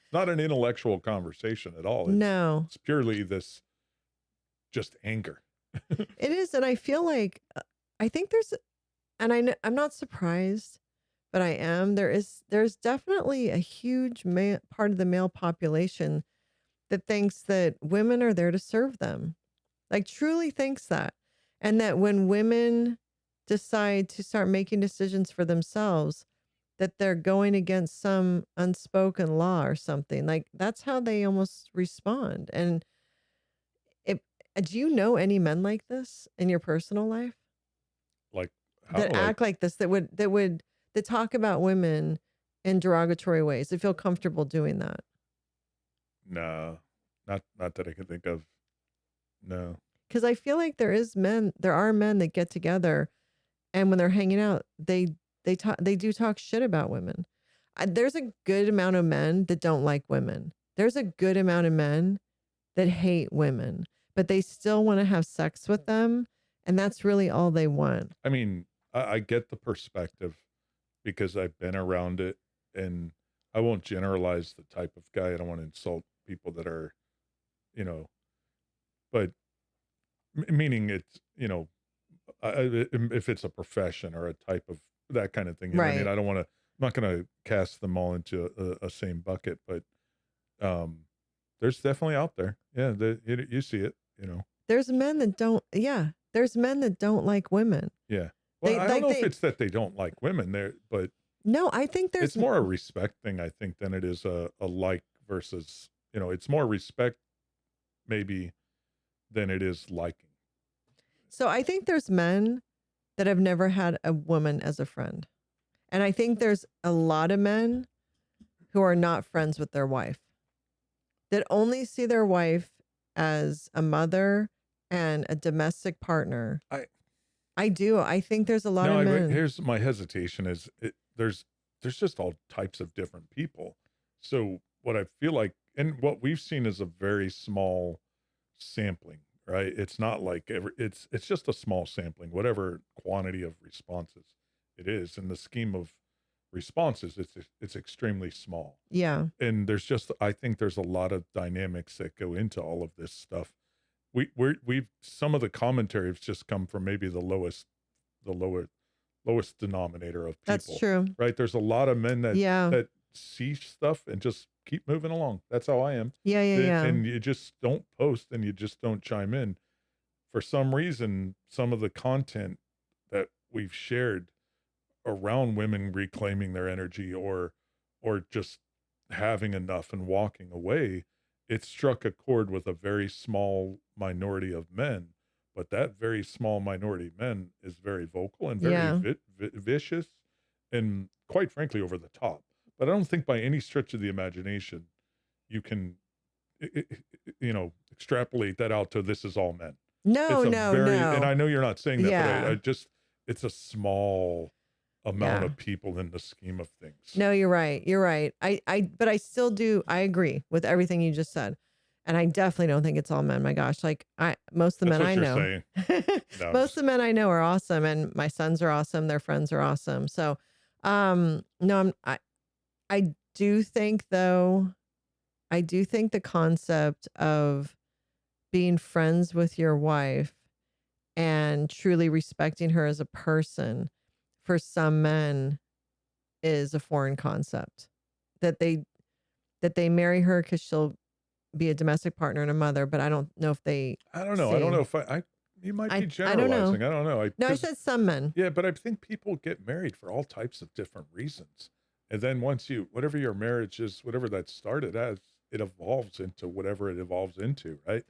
It's not an intellectual conversation at all. No. It's purely this just anger. It is. And I feel like, I think there's, and I'm not surprised, but I am. There's definitely a huge part of the male population that thinks that women are there to serve them. Like truly thinks that. And that when women decide to start making decisions for themselves, that they're going against some unspoken law or something. Like that's how they almost respond. And if do you know any men like this in your personal life Like how? that Like act like this, that talk about women in derogatory ways, that feel comfortable doing that? no, not that I can think of. No. Because I feel like there are men that get together, and when they're hanging out, they do talk shit about women. There's a good amount of men that don't like women. There's a good amount of men that hate women, but they still want to have sex with them, and that's really all they want. I mean, I get the perspective because I've been around it, and I won't generalize the type of guy. I don't want to insult people that are, you know, but meaning it's, if it's a profession or a type of that kind of thing. You know what I mean? Right. I don't want to, I'm not going to cast them all into a same bucket, but there's definitely out there. Yeah. You see it, There's men that don't, yeah, there's men that don't like women. Yeah. Well, They I don't like know if it's that they don't like women there, but no, I think it's more a respect thing, I think, than it is a like versus, it's more respect maybe than it is liking. So I think there's men that have never had a woman as a friend. And I think there's a lot of men who are not friends with their wife, that only see their wife as a mother and a domestic partner. I do. I think there's a lot of men. Here's my hesitation is there's just all types of different people. So what I feel like, and what we've seen is a very small sampling, right? It's not like it's just a small sampling, whatever quantity of responses it is in the scheme of responses, it's extremely small. Yeah. And I think there's a lot of dynamics that go into all of this stuff. We've some of the commentary has just come from maybe the lowest denominator of people. That's true. Right? There's a lot of men that see stuff and just keep moving along. That's how I am. Yeah. And you just don't post and you just don't chime in. For some reason, some of the content that we've shared around women reclaiming their energy or just having enough and walking away, it struck a chord with a very small minority of men, but that very small minority of men is very vocal and very vicious and quite frankly over the top. But I don't think by any stretch of the imagination you can extrapolate that out to this is all men. No. And I know you're not saying that, Yeah. but it's a small amount of people in the scheme of things. No, you're right. You're right. But I still do. I agree with everything you just said. And I definitely don't think it's all men. My gosh. Like most of the men I know, most of the men I know are awesome. And my sons are awesome. Their friends are awesome. So, no, I do think though, I do think the concept of being friends with your wife and truly respecting her as a person for some men is a foreign concept. That they marry her because she'll be a domestic partner and a mother, but I don't know if they I don't know. I don't see. know if you might be I don't know. generalizing. I don't know. No, I Because said some men. yeah, but I think people get married for all types of different reasons. And then once whatever your marriage is, whatever that started as, it evolves into whatever it evolves into, right?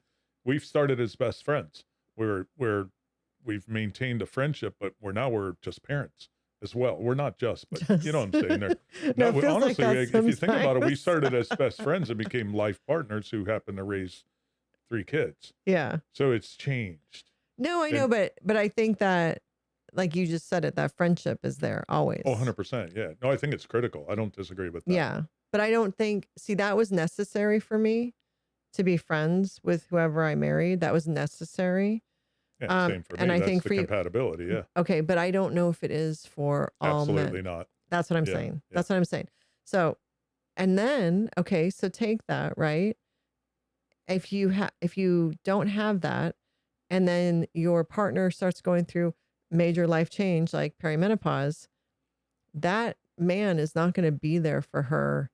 We've started as best friends. We've maintained a friendship, but we're just parents as well. We're not just, but you know what Just I'm saying there. no, No, it feels like honestly, that if you think about it, we sometimes. started as best friends and became life partners who happen to raise 3 kids. Yeah. So it's changed. No, I know, And but I think that, like you just said it, that friendship is there oh, always. 100%. Yeah. No, I think it's critical. I don't disagree with that. Yeah. But I don't think, see, that was necessary for me to be friends with whoever I married. That was necessary. Yeah, same for And me. I That's think the for you, compatibility. Yeah. okay, but I don't know if it is for all men. Absolutely not. That's what I'm Yeah. saying. Yeah. That's what I'm saying. So, and then, okay, so take that, right? If you don't have that, and then your partner starts going through major life change like perimenopause, that man is not going to be there for her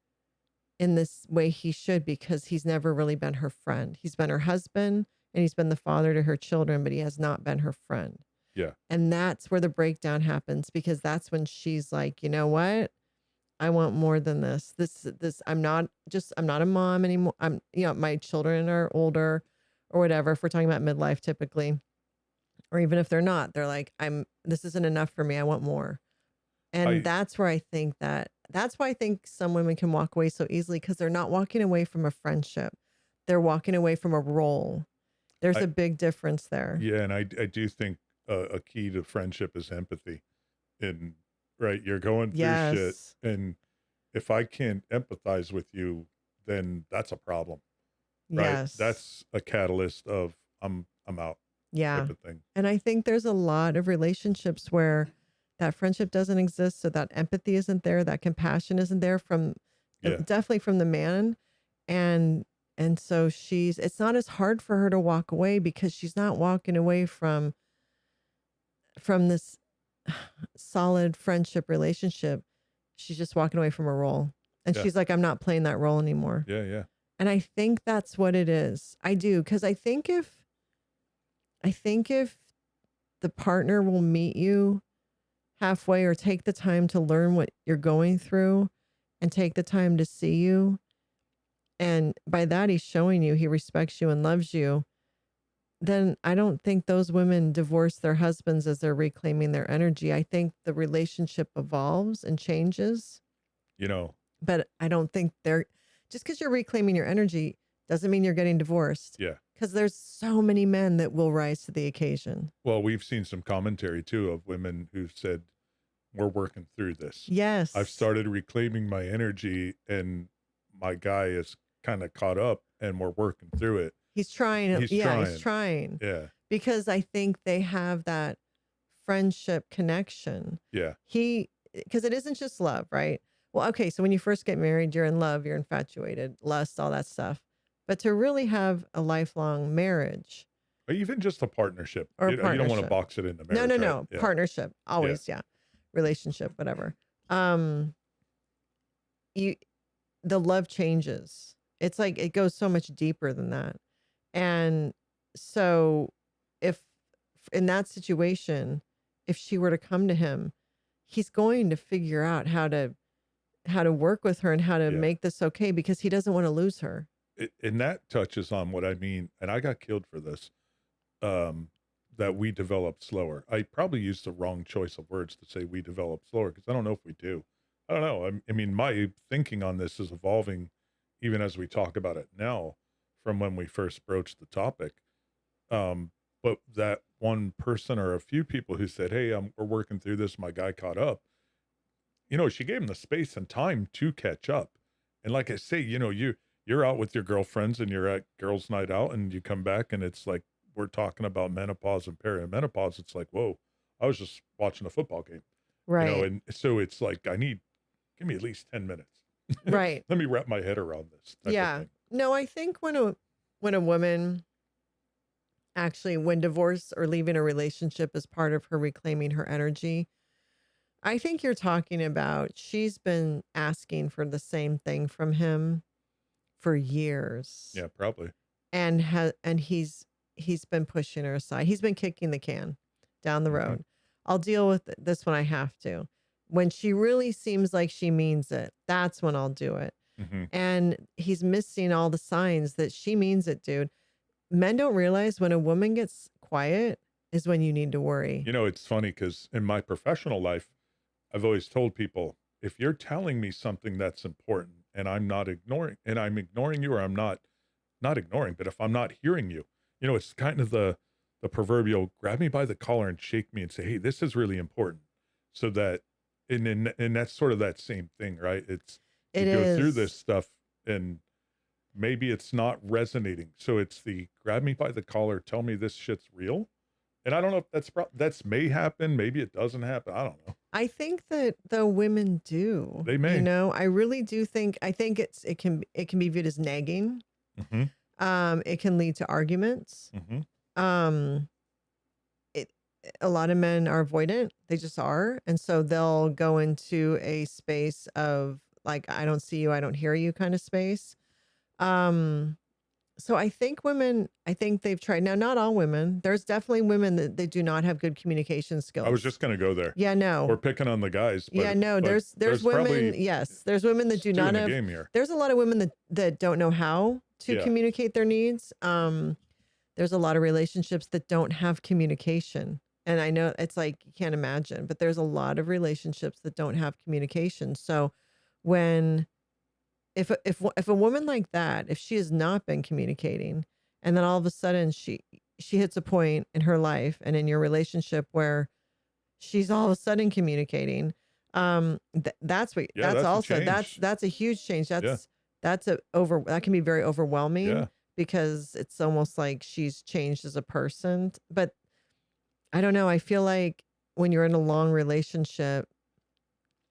in this way he should, because he's never really been her friend. He's been her husband and he's been the father to her children, but he has not been her friend. Yeah. And that's where the breakdown happens, because that's when she's like, you know what? I want more than this. I'm not a mom anymore. My children are older or whatever. If we're talking about midlife typically, or even if they're not, they're like, this isn't enough for me. I want more. And I, that's where I think that's why I think some women can walk away so easily, because they're not walking away from a friendship. They're walking away from a role. There's I, a big difference there. yeah. And I do think a key to friendship is empathy. And right, you're going through shit. Yes. And if I can't empathize with you, then that's a problem, right? Yes. That's a catalyst of I'm out Yeah. type of thing. And I think there's a lot of relationships where that friendship doesn't exist. So that empathy isn't there. That compassion isn't there Yeah. definitely from the man. And so it's not as hard for her to walk away, because she's not walking away from this solid friendship relationship. She's just walking away from a role. And Yeah. she's like, I'm not playing that role anymore. Yeah. Yeah. And I think that's what it is. I do. Because I think if the partner will meet you halfway, or take the time to learn what you're going through and take the time to see you, and by that he's showing you he respects you and loves you, then I don't think those women divorce their husbands as they're reclaiming their energy. I think the relationship evolves and changes, You know, but I don't think just because you're reclaiming your energy doesn't mean you're getting divorced, yeah. because there's so many men that will rise to the occasion. Well, we've seen some commentary too of women who said, we're working through this. Yes. I've started reclaiming my energy and my guy is kind of caught up and we're working through it. He's trying. He's He's trying. trying. Yeah. Because I think they have that friendship connection. Yeah. Because it isn't just love, right? Well, okay, so when you first get married, you're in love, you're infatuated, lust, all that stuff. But to really have a lifelong marriage, Or even just a partnership. or You don't want to partnership. box it into No, marriage. no, right? Yeah. partnership, always, yeah. Relationship, whatever. You the love changes. It's like it goes so much deeper than that. And so if in that situation, if she were to come to him, he's going to figure out how to work with her and how to Yeah. make this okay, because he doesn't want to lose her. And that touches on what I mean. And I got killed for this. That we develop slower. I probably used the wrong choice of words to say we develop slower, because I don't know if we do. I don't know. I mean, my thinking on this is evolving even as we talk about it now from when we first broached the topic. But that one person or a few people who said, hey, we're working through this, my guy caught up, she gave him the space and time to catch up. And like I say, you're out with your girlfriends and you're at girls' night out and you come back and it's like, we're talking about menopause and perimenopause. It's like, whoa, I was just watching a football game, Right. and so it's like, give me at least 10 minutes. Right. Let me wrap my head around this type of Yeah. thing. No, I think when a woman actually, when divorce or leaving a relationship is part of her reclaiming her energy, I think you're talking about she's been asking for the same thing from him for years, Yeah, probably. and he's been pushing her aside. He's been kicking the can down the Hmm. road. I'll deal with this when I have to. When she really seems like she means it, that's when I'll do it. Hmm. And he's missing all the signs that she means it, dude. Men don't realize when a woman gets quiet is when you need to worry. You know, it's funny because in my professional life, I've always told people, if you're telling me something that's important and I'm ignoring you, or I'm not ignoring, but if I'm not hearing you, it's kind of the proverbial grab me by the collar and shake me and say, hey, this is really important. So that, and that's sort of that same thing, right? It's, we It go through this is. stuff and maybe it's not resonating. So it's the grab me by the collar, tell me this shit's real. And I don't know if that's may happen. Maybe it doesn't happen. I don't know. I think that the women do. They may. I really do think. I think it can be viewed as nagging. Hmm. It can lead to arguments. Hmm. Um, it a lot of men are avoidant. They just are, and so they'll go into a space of like, I don't see you, I don't hear you kind of space. Um, So I think women, I think they've tried. Now, not all women. There's definitely women that they do not have good communication I was skills. just going to go there. Yeah, We're no. picking on the guys, Yeah, no. but There's there's women, probably yes. There's women that do two in not the have, game here. there's a lot of women that don't know how to Yeah. communicate their needs. There's a lot of relationships that don't have communication. And I know it's like you can't imagine, but there's a lot of relationships that don't have communication. So when if a woman like that, if she has not been communicating, and then all of a sudden she hits a point in her life and in your relationship where she's all of a sudden communicating, Yeah, that's a change. that's a huge change. Yeah. That can be very overwhelming Yeah. because it's almost like she's changed as a person. But I don't know. I feel like when you're in a long relationship,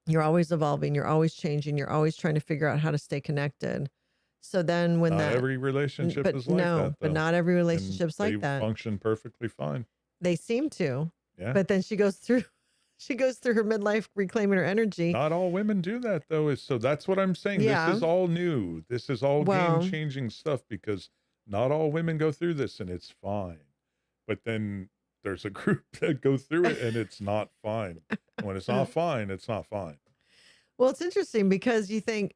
you're always evolving, you're always changing, you're always trying to figure out how to stay connected. So then when Not that every relationship but is like that no, but though. not every And relationship's they like that. function perfectly fine. They seem to. Yeah. But then she goes through she goes through her midlife reclaiming her energy. Not all women do that though. So that's what I'm saying. This Yeah. is all new. This is all game Well, changing stuff because not all women go through this and it's fine. But then there's a group that go through it and it's not fine. And when it's not fine, it's not fine. well, it's interesting because you think,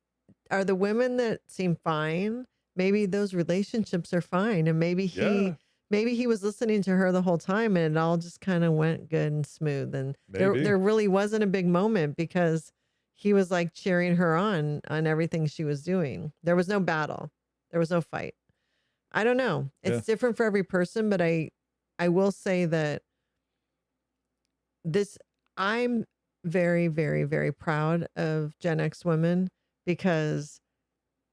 are the women that seem fine, maybe those relationships are fine, and Yeah, maybe he was listening to her the whole time and it all just kind of went good and smooth, and maybe. there really wasn't a big moment because he was like cheering her on everything she was doing. There was no battle. There was no fight. I don't know. Yeah. It's different for every person, but I will say that this I'm very, very, very proud of Gen X women because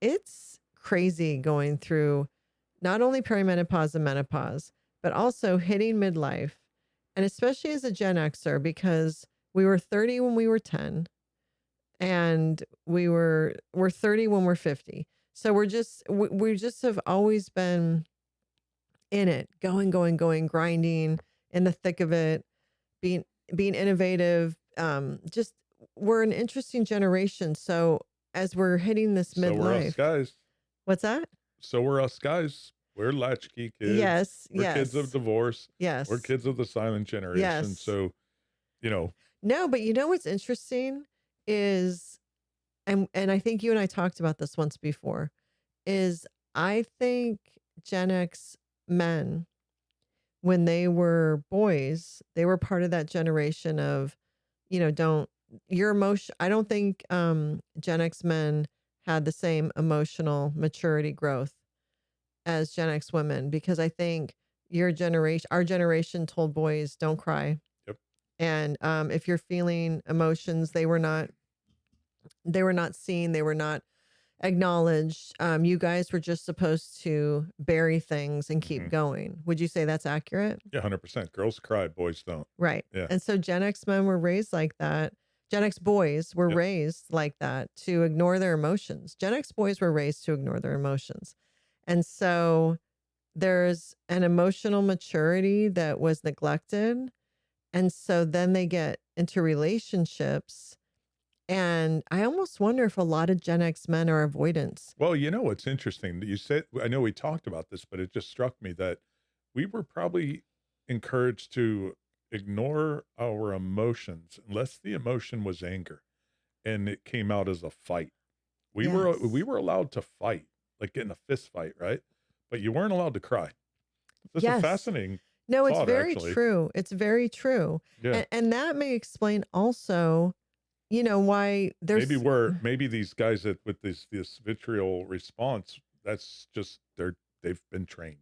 it's crazy going through not only perimenopause and menopause, but also hitting midlife. And especially as a Gen Xer, because we were 30 when we were 10 and we're 30 when we're 50. So we just have always been in it, going, grinding in the thick of it, being being innovative. Just we're an interesting generation. So as we're hitting this So we're us midlife, guys. what's that? So we're us guys. We're latchkey kids. Yes, We're kids of yes, divorce. We're yes, kids of the silent generation. yes. So, you know, No, but you know what's interesting is, and I think you and I talked about this once before, is I think Gen X men, when they were boys, they were part of that generation of, don't your emotion. I don't think Gen X men had the same emotional maturity growth as Gen X women because I think our generation told boys don't cry. yep. And if you're feeling emotions, they were not seen, they were not acknowledged. You guys were just supposed to bury things and keep Hmm. going. Would you say that's accurate? Yeah, 100%. Girls cry, boys don't. Right. Yeah. And so Gen X men were raised like that. Gen X boys were Yep. raised like that, to ignore their emotions. Gen X boys were raised to ignore their emotions. And so there's an emotional maturity that was neglected. And so then they get into relationships. And I almost wonder if a lot of Gen X men are avoidants. Well, you know what's interesting? You said, I know we talked about this, but it just struck me that we were probably encouraged to ignore our emotions unless the emotion was anger and it came out as a fight. We Yes. were allowed to fight, like get in a fist fight, right? But you weren't allowed to cry. That's a Yes. fascinating No, it's thought, very actually. true. It's very true. Yeah. And that may explain also, why there's, Maybe these guys that with this vitriol response, that's just they've been trained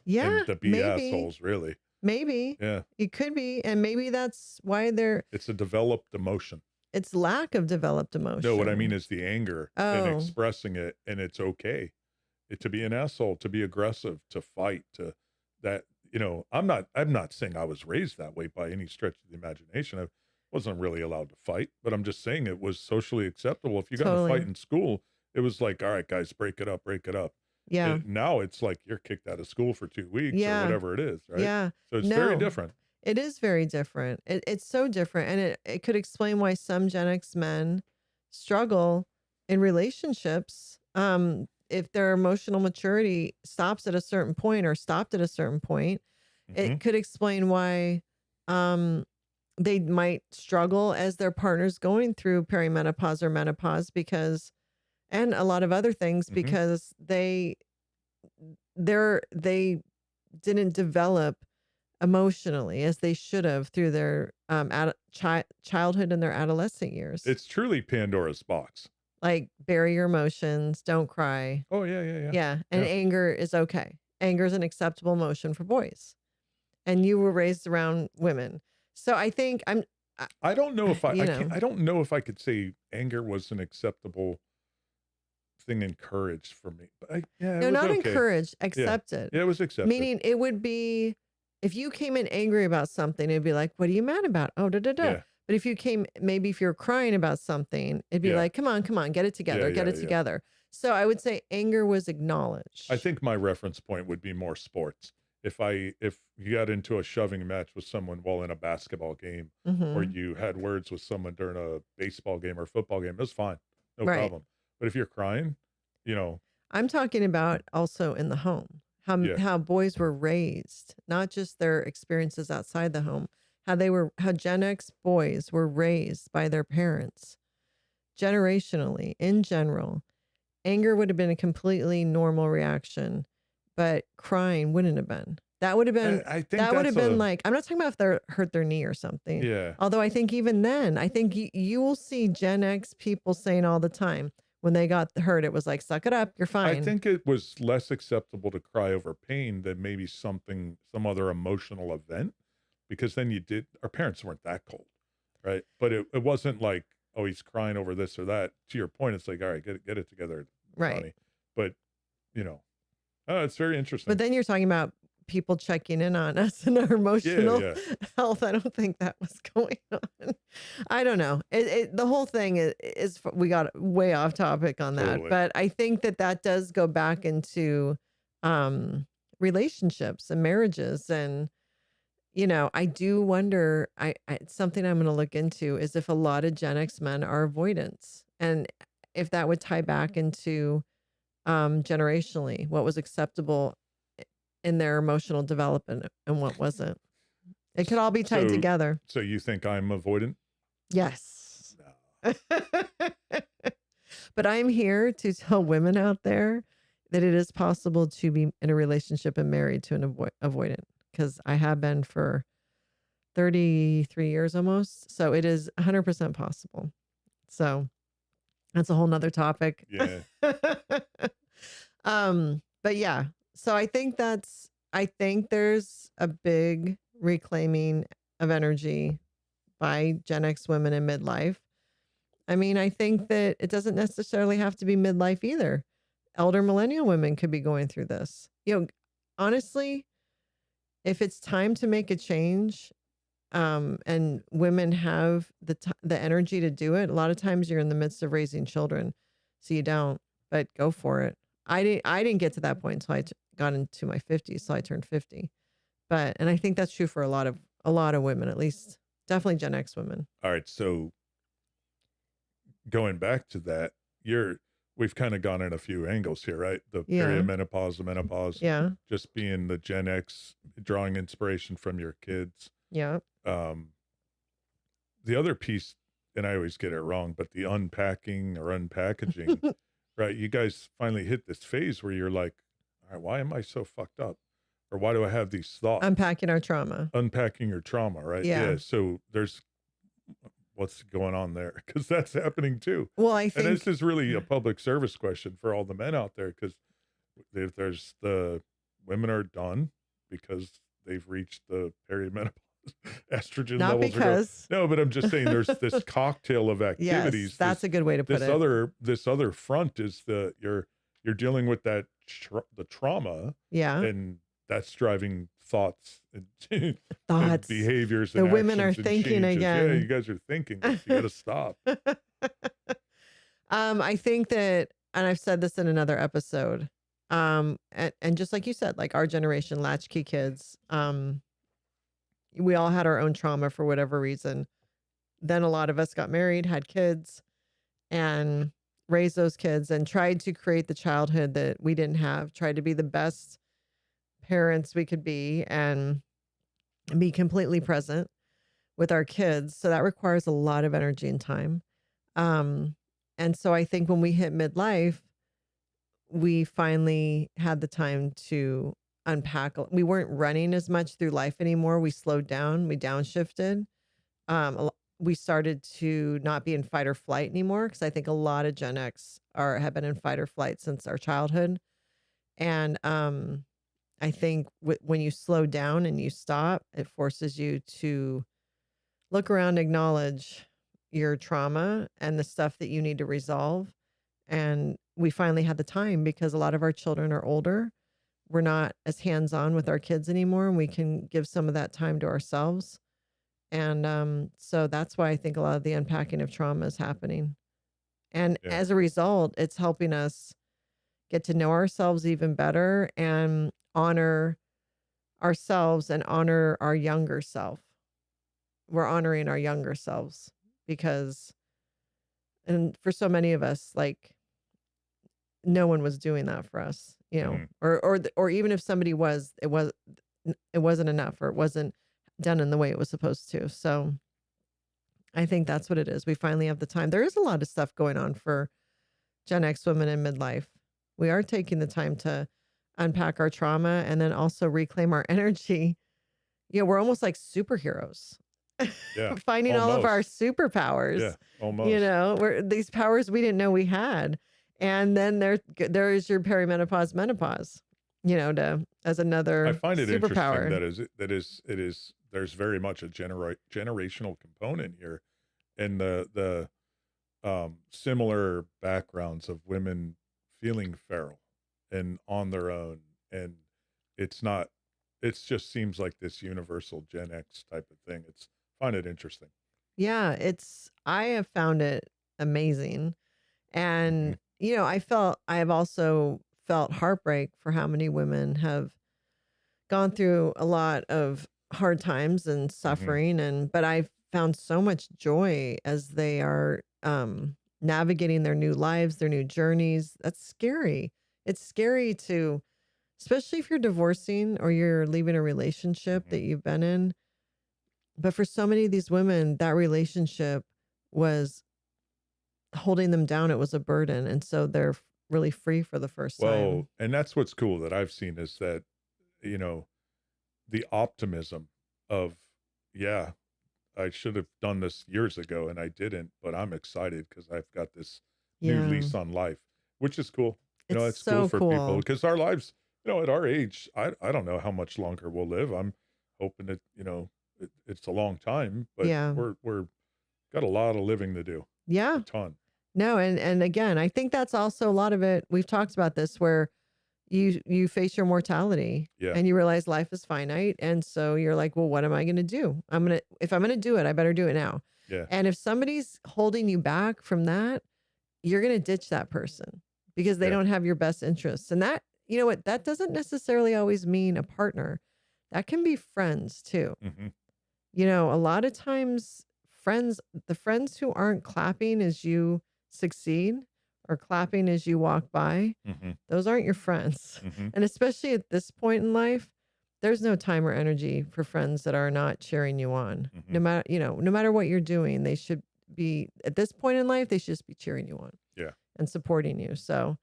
yeah, and to be maybe, assholes, really. maybe Yeah. it could be. And maybe that's why It's a developed emotion. it's lack of developed No, what I mean emotion. is the anger and Oh, expressing it, and it's okay to be an asshole, to be aggressive, to fight, to that. I'm not saying I was raised that way by any stretch of the imagination. I wasn't really allowed to fight, but I'm just saying it was socially acceptable. If you got in a fight totally. in school, it was like, all right, guys, break it up, break it up. Yeah. Now it's like you're kicked out of school for 2 weeks or Yeah. whatever it is, right? Yeah. So it's very No, different. it is very different. It's so different. And it could explain why some Gen X men struggle in relationships. If their emotional maturity stops at a certain point or stopped at a certain point, Hmm. it could explain why um, they might struggle as their partner's going through perimenopause or menopause, because, and a lot of other things, Hmm. because they didn't develop emotionally as they should have through their childhood and their adolescent years. It's truly Pandora's box. Like, bury your emotions, don't cry. Oh yeah, yeah, yeah, Yeah, and yeah. anger is okay. Anger is an acceptable emotion for boys. And you were raised around women. So I think uh, I don't know if you know, I don't know if I could say anger was an acceptable thing encouraged for me, but yeah, it no, was not okay. encouraged, Yeah. accepted. Yeah, it was accepted. Meaning it would be, if you came in angry about something, it'd be like, what are you mad about? Oh, da da da. Yeah. But if you came, maybe if you're crying about something, it'd be Yeah. like, come on, get it Yeah, together, get yeah, it yeah. together. So I would say anger was I acknowledged. think my reference point would be more sports. If you got into a shoving match with someone while in a basketball game, or Hmm. you had words with someone during a baseball game or football game, that's fine. No Right. problem. But if you're crying, you know, I'm talking about also in the home, yeah. how boys were raised, not just their experiences outside the home, how Gen X boys were raised by their parents generationally in general. Anger would have been a completely normal reaction, but crying wouldn't have been. I think That would that's have been a like, I'm not talking about if they hurt their knee or something. yeah. Although I think even then, I think you will see Gen X people saying all the time when they got hurt, it was like, suck it up, you're I fine. think it was less acceptable to cry over pain than maybe some other emotional event, because then our parents weren't that cold, right? But it wasn't like, oh, he's crying over this or that. To your point, it's like, all right, get it together, Right. Johnny. But you know, it's very But interesting. then you're talking about people checking in on us and our Yeah, emotional yeah, health. I don't think that was going on. I don't know. The whole thing we got way off topic on that, totally. but I think that does go back into relationships and marriages. And, I do wonder, it's something I'm going to look into, is if a lot of Gen X men are avoidants, and if that would tie back into generationally, what was acceptable in their emotional development and what wasn't. It could all be tied So, together. so you think I'm avoidant? Yes. No. But I'm here to tell women out there that it is possible to be in a relationship and married to an avoidant, because I have been for 33 years almost. So it is 100% possible. So that's a whole nother topic. Yeah. But yeah, so I think there's a big reclaiming of energy by Gen X women in midlife. I mean, I think that it doesn't necessarily have to be midlife either. Elder millennial women could be going through this. Honestly, if it's time to make a change, And women have the energy to do it. A lot of times you're in the midst of raising children, so you don't, but go for it. I didn't get to that point until got into my 50s, so I turned 50. And I think that's true for a lot of women, at least definitely Gen X women. All right. So going back to that, we've kind of gone in a few angles here, right? The Yeah. perimenopause, the menopause, Yeah. just being the Gen X, drawing inspiration from your kids. Yeah. The other piece, and I always get it wrong, but the unpacking or unpackaging, right? You guys finally hit this phase where you're like, all right, why am I so fucked up? Or why do I have these thoughts? Unpacking our trauma. Unpacking your trauma, right? Yeah. So there's what's going on there, because that's happening too. Well, I And think this is really a public service question for all the men out there, because there's the women are done because they've reached the perimenopause. Estrogen not levels are because no, but I'm just saying there's this cocktail of activities. yes, that's a good way to put This it. this other front is you're dealing with that the trauma, Yeah. and that's driving thoughts and, and Thoughts. behaviors The and women are actions and thinking changes. Yeah, you again. guys are thinking this. You got to stop. I think that, and I've said this in another episode, and just like you said, like our generation, latchkey kids, we all had our own trauma for whatever reason. Then a lot of us got married, had kids, and raised those kids and tried to create the childhood that we didn't have, tried to be the best parents we could be and be completely present with our kids. So that requires a lot of energy and time. And so I think when we hit midlife, we finally had the time to unpack. We weren't running as much through life anymore. We slowed down, we downshifted. We started to not be in fight or flight anymore, because I think a lot of Gen X have been in fight or flight since our childhood. And I think when you slow down and you stop, it forces you to look around, acknowledge your trauma and the stuff that you need to resolve. And we finally had the time, because a lot of our children are older. We're not as hands-on with our kids anymore, and we can give some of that time to ourselves. And so that's why I think a lot of the unpacking of trauma is happening. And Yeah. as a result, it's helping us get to know ourselves even better and honor ourselves and honor our younger self. We're honoring our younger selves because, and for so many of us, like, no one was doing that for us, Mhm. or even if somebody was, it wasn't enough, or it wasn't done in the way it was supposed to. So I think that's what it is. We finally have the time. There is a lot of stuff going on for Gen X women in midlife. We are taking the time to unpack our trauma and then also reclaim our energy. We're almost like superheroes. Yeah. Finding all of our Almost. superpowers. Yeah. Almost. We're these powers we didn't know we had. And then there is your perimenopause, menopause, as I another find it interesting superpower. it is there's very much a generational component here, and the similar backgrounds of women feeling feral and on their own, and it's not it just seems like this universal Gen X type of thing. Find it interesting. Yeah, I have found it amazing. Hmm. And, I have also felt heartbreak for how many women have gone through a lot of hard times and Hmm. suffering. But I've found so much joy as they are navigating their new lives, their new journeys. That's scary. It's scary to, especially if you're divorcing or you're leaving a relationship Hmm. that you've been in. But for so many of these women, that relationship was holding them down. It was a burden. And so they're really free for the first Well, time. and that's what's cool that I've seen is that, you know, the optimism of, yeah, I should have done this years ago and I didn't, but I'm excited because I've got this new Yeah. lease on life, which is cool. It's It's cool so for people cool. because our lives, at our age, I don't know how much longer we'll live. I'm hoping that, it's a long time, but Yeah. we're got a lot of living to do, Yeah. a ton. No, and again, I think that's also a lot of it. We've talked about this where, you face your mortality Yeah. and you realize life is finite. And so you're like, well, what am I going to do? If I'm going to do it, I better do it now. Yeah. And if somebody's holding you back from that, you're going to ditch that person because they Yeah. don't have your best interests. And that, you know what, that doesn't necessarily always mean a partner. That can be friends too. Mm-hmm. You know, a lot of times the friends who aren't clapping as you succeed or clapping as you walk by, Mm-hmm. those aren't your friends. Mm-hmm. And especially at this point in life, there's no time or energy for friends that are not cheering you on. Mm-hmm. No matter what you're doing, they should be, at this point in life, they should just be cheering you on. Yeah. And supporting you. So,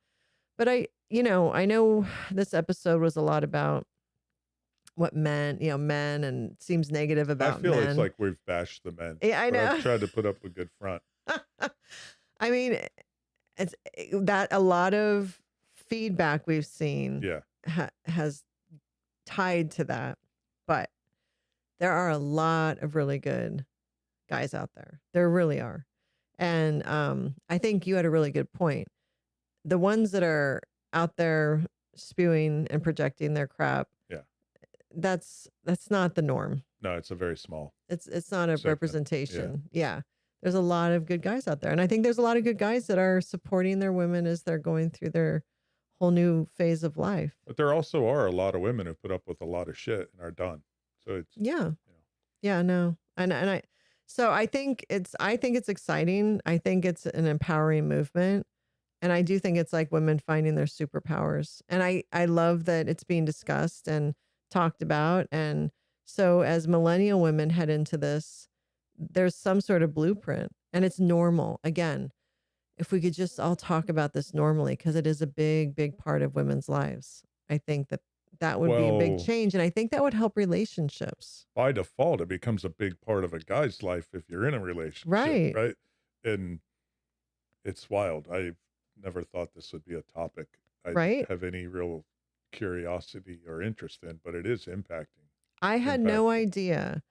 but I know this episode was a lot about what men, and it seems negative I about feel it's men. like we've bashed the men. Yeah, I but know. I've tried to put up a good front. I mean, it's that a lot of feedback we've seen Yeah. has tied to that, but there are a lot of really good guys out there. There really are. And I think you had a really good point. The ones that are out there spewing and projecting their crap, Yeah. that's not the norm. No, it's a very small. It's not a segment. representation. Yeah. There's a lot of good guys out there. And I think there's a lot of good guys that are supporting their women as they're going through their whole new phase of life. But there also are a lot of women who put up with a lot of shit and are done. So it's Yeah, no. And I think it's exciting. I think it's an empowering movement. And I do think it's like women finding their superpowers. And I love that it's being discussed and talked about. And so as millennial women head into this, there's some sort of blueprint and it's normal. Again, if we could just all talk about this normally, because it is a big, big part of women's lives. I think that would be a big change. And I think that would help relationships. By default, it becomes a big part of a guy's life if you're in a relationship. Right. And it's wild. I've never thought this would be a topic I have any real curiosity or interest in, but it is impacting. I had no idea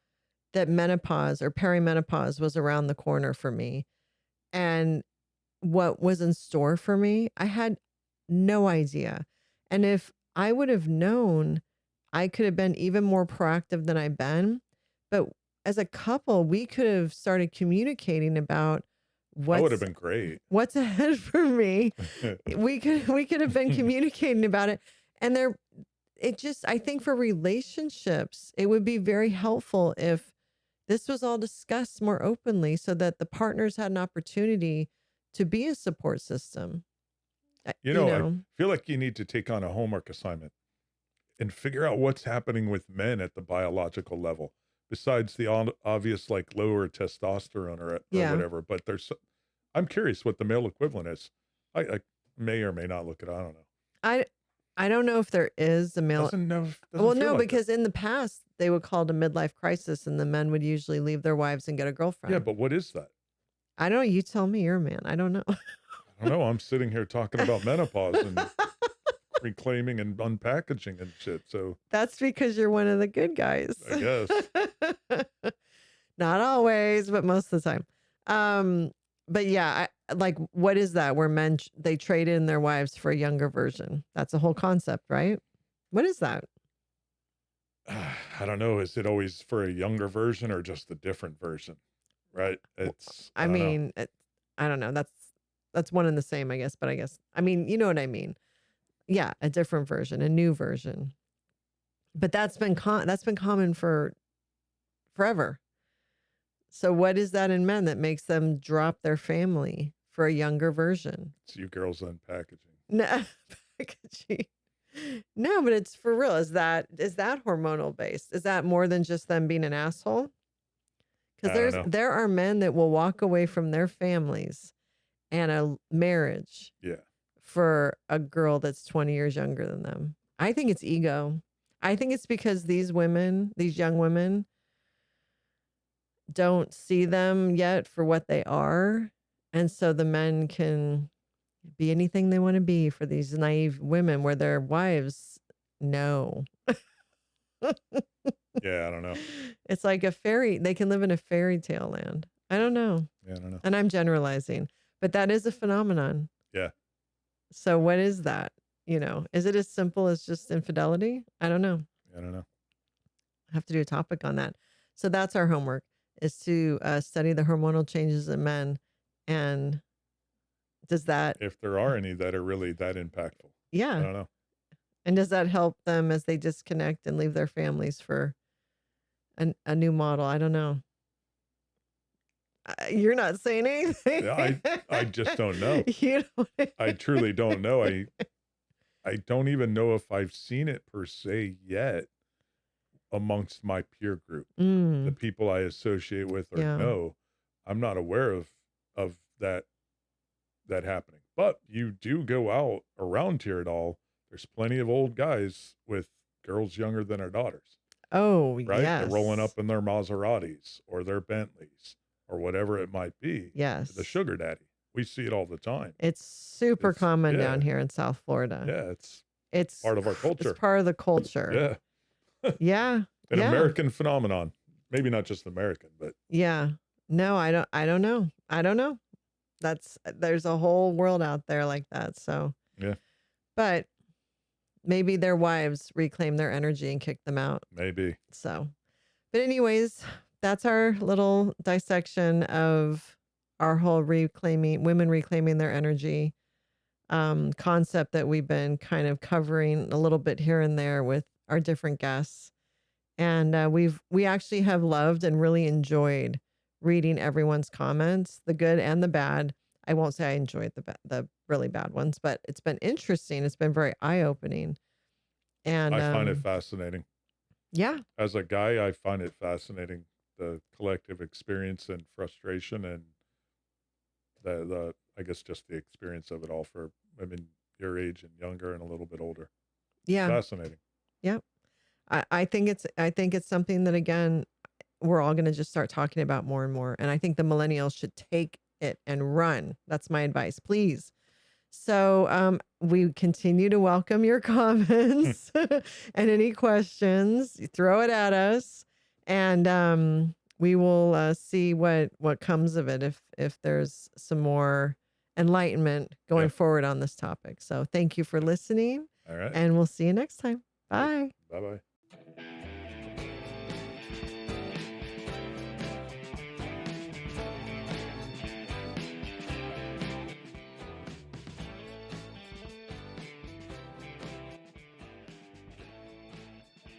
that menopause or perimenopause was around the corner for me and what was in store for me. I had no idea. And if I would have known, I could have been even more proactive than I've been. But as a couple, we could have started communicating about that would have been great. What's ahead for me. we could have been communicating about it. And I think for relationships, it would be very helpful if this was all discussed more openly so that the partners had an opportunity to be a support system. I feel like you need to take on a homework assignment and figure out what's happening with men at the biological level, besides the obvious like lower testosterone or whatever. But I'm curious what the male equivalent is. I may or may not look it. I don't know. I don't know if there is a male. No, because in the past they would call it a midlife crisis, and the men would usually leave their wives and get a girlfriend. Yeah, but what is that? I don't know. You tell me. You're a man. I don't know. I don't know. I'm sitting here talking about menopause and reclaiming and unpackaging and shit. So that's because you're one of the good guys. I guess. Not always, but most of the time. But yeah, what is that? Where men they trade in their wives for a younger version? That's a whole concept, right? What is that? I don't know. Is it always for a younger version or just a different version? Right. I don't know. That's one and the same, I guess. But you know what I mean? Yeah, a different version, a new version. But that's been common for forever. So what is that in men that makes them drop their family for a younger version? It's you girls unpackaging. No, packaging. No, but it's for real. Is that hormonal based? Is that more than just them being an asshole? Because there are men that will walk away from their families and a marriage for a girl that's 20 years younger than them. I think it's ego. I think it's because these young women, don't see them yet for what they are. And so the men can be anything they want to be for these naive women where their wives know. Yeah, I don't know. It's like they can live in a fairy tale land. I don't know. Yeah, I don't know. And I'm generalizing, but that is a phenomenon. Yeah. So what is that? Is it as simple as just infidelity? I don't know. I don't know. I have to do a topic on that. So that's our homework, is to study the hormonal changes in men. And does that, If there are any that are really that impactful. I yeah. don't know. And does that help them as they disconnect and leave their families for a new model? I don't know. You're not saying anything. Yeah, I just don't know. You don't. I truly don't know. I don't even know if I've seen it per se yet amongst my peer group. The Mm, people I associate with or yeah. know, I'm not aware of that happening. But you do go out around here at all. There's plenty of old guys with girls younger than our daughters, Oh, right? They're rolling yes. up in their Maseratis or their Bentleys or whatever it might be. The Yes. sugar daddy. We see it all the time. It's super It's common yeah, down here in South Florida. yeah, it's It's part of our it's culture. part of the culture. Yeah. Yeah. An Yeah. American phenomenon. Maybe not just American, but Yeah. No, I don't know. I don't know. There's a whole world out there like that. So, yeah, but maybe their wives reclaim their energy and kick them out. maybe. So, but anyways, that's our little dissection of our whole women reclaiming their energy concept that we've been kind of covering a little bit here and there with our different guests. And we actually have loved and really enjoyed reading everyone's comments, the good and the bad. I won't say I enjoyed the really bad ones, but it's been interesting. It's been very eye opening. And I find it fascinating. yeah, As a guy, I find it fascinating, the collective experience and frustration and the I guess just the experience of it all for women your age and younger and a little bit older. It's yeah, fascinating. yeah. I think it's something that, again, we're all going to just start talking about more and more. And I think the millennials should take it and run. That's my advice, please. So we continue to welcome your comments and any questions. You throw it at us, and we will see what comes of it if there's some more enlightenment going Yeah. forward on this topic. So thank you for listening, All right. and we'll see you next time. Bye. Bye bye.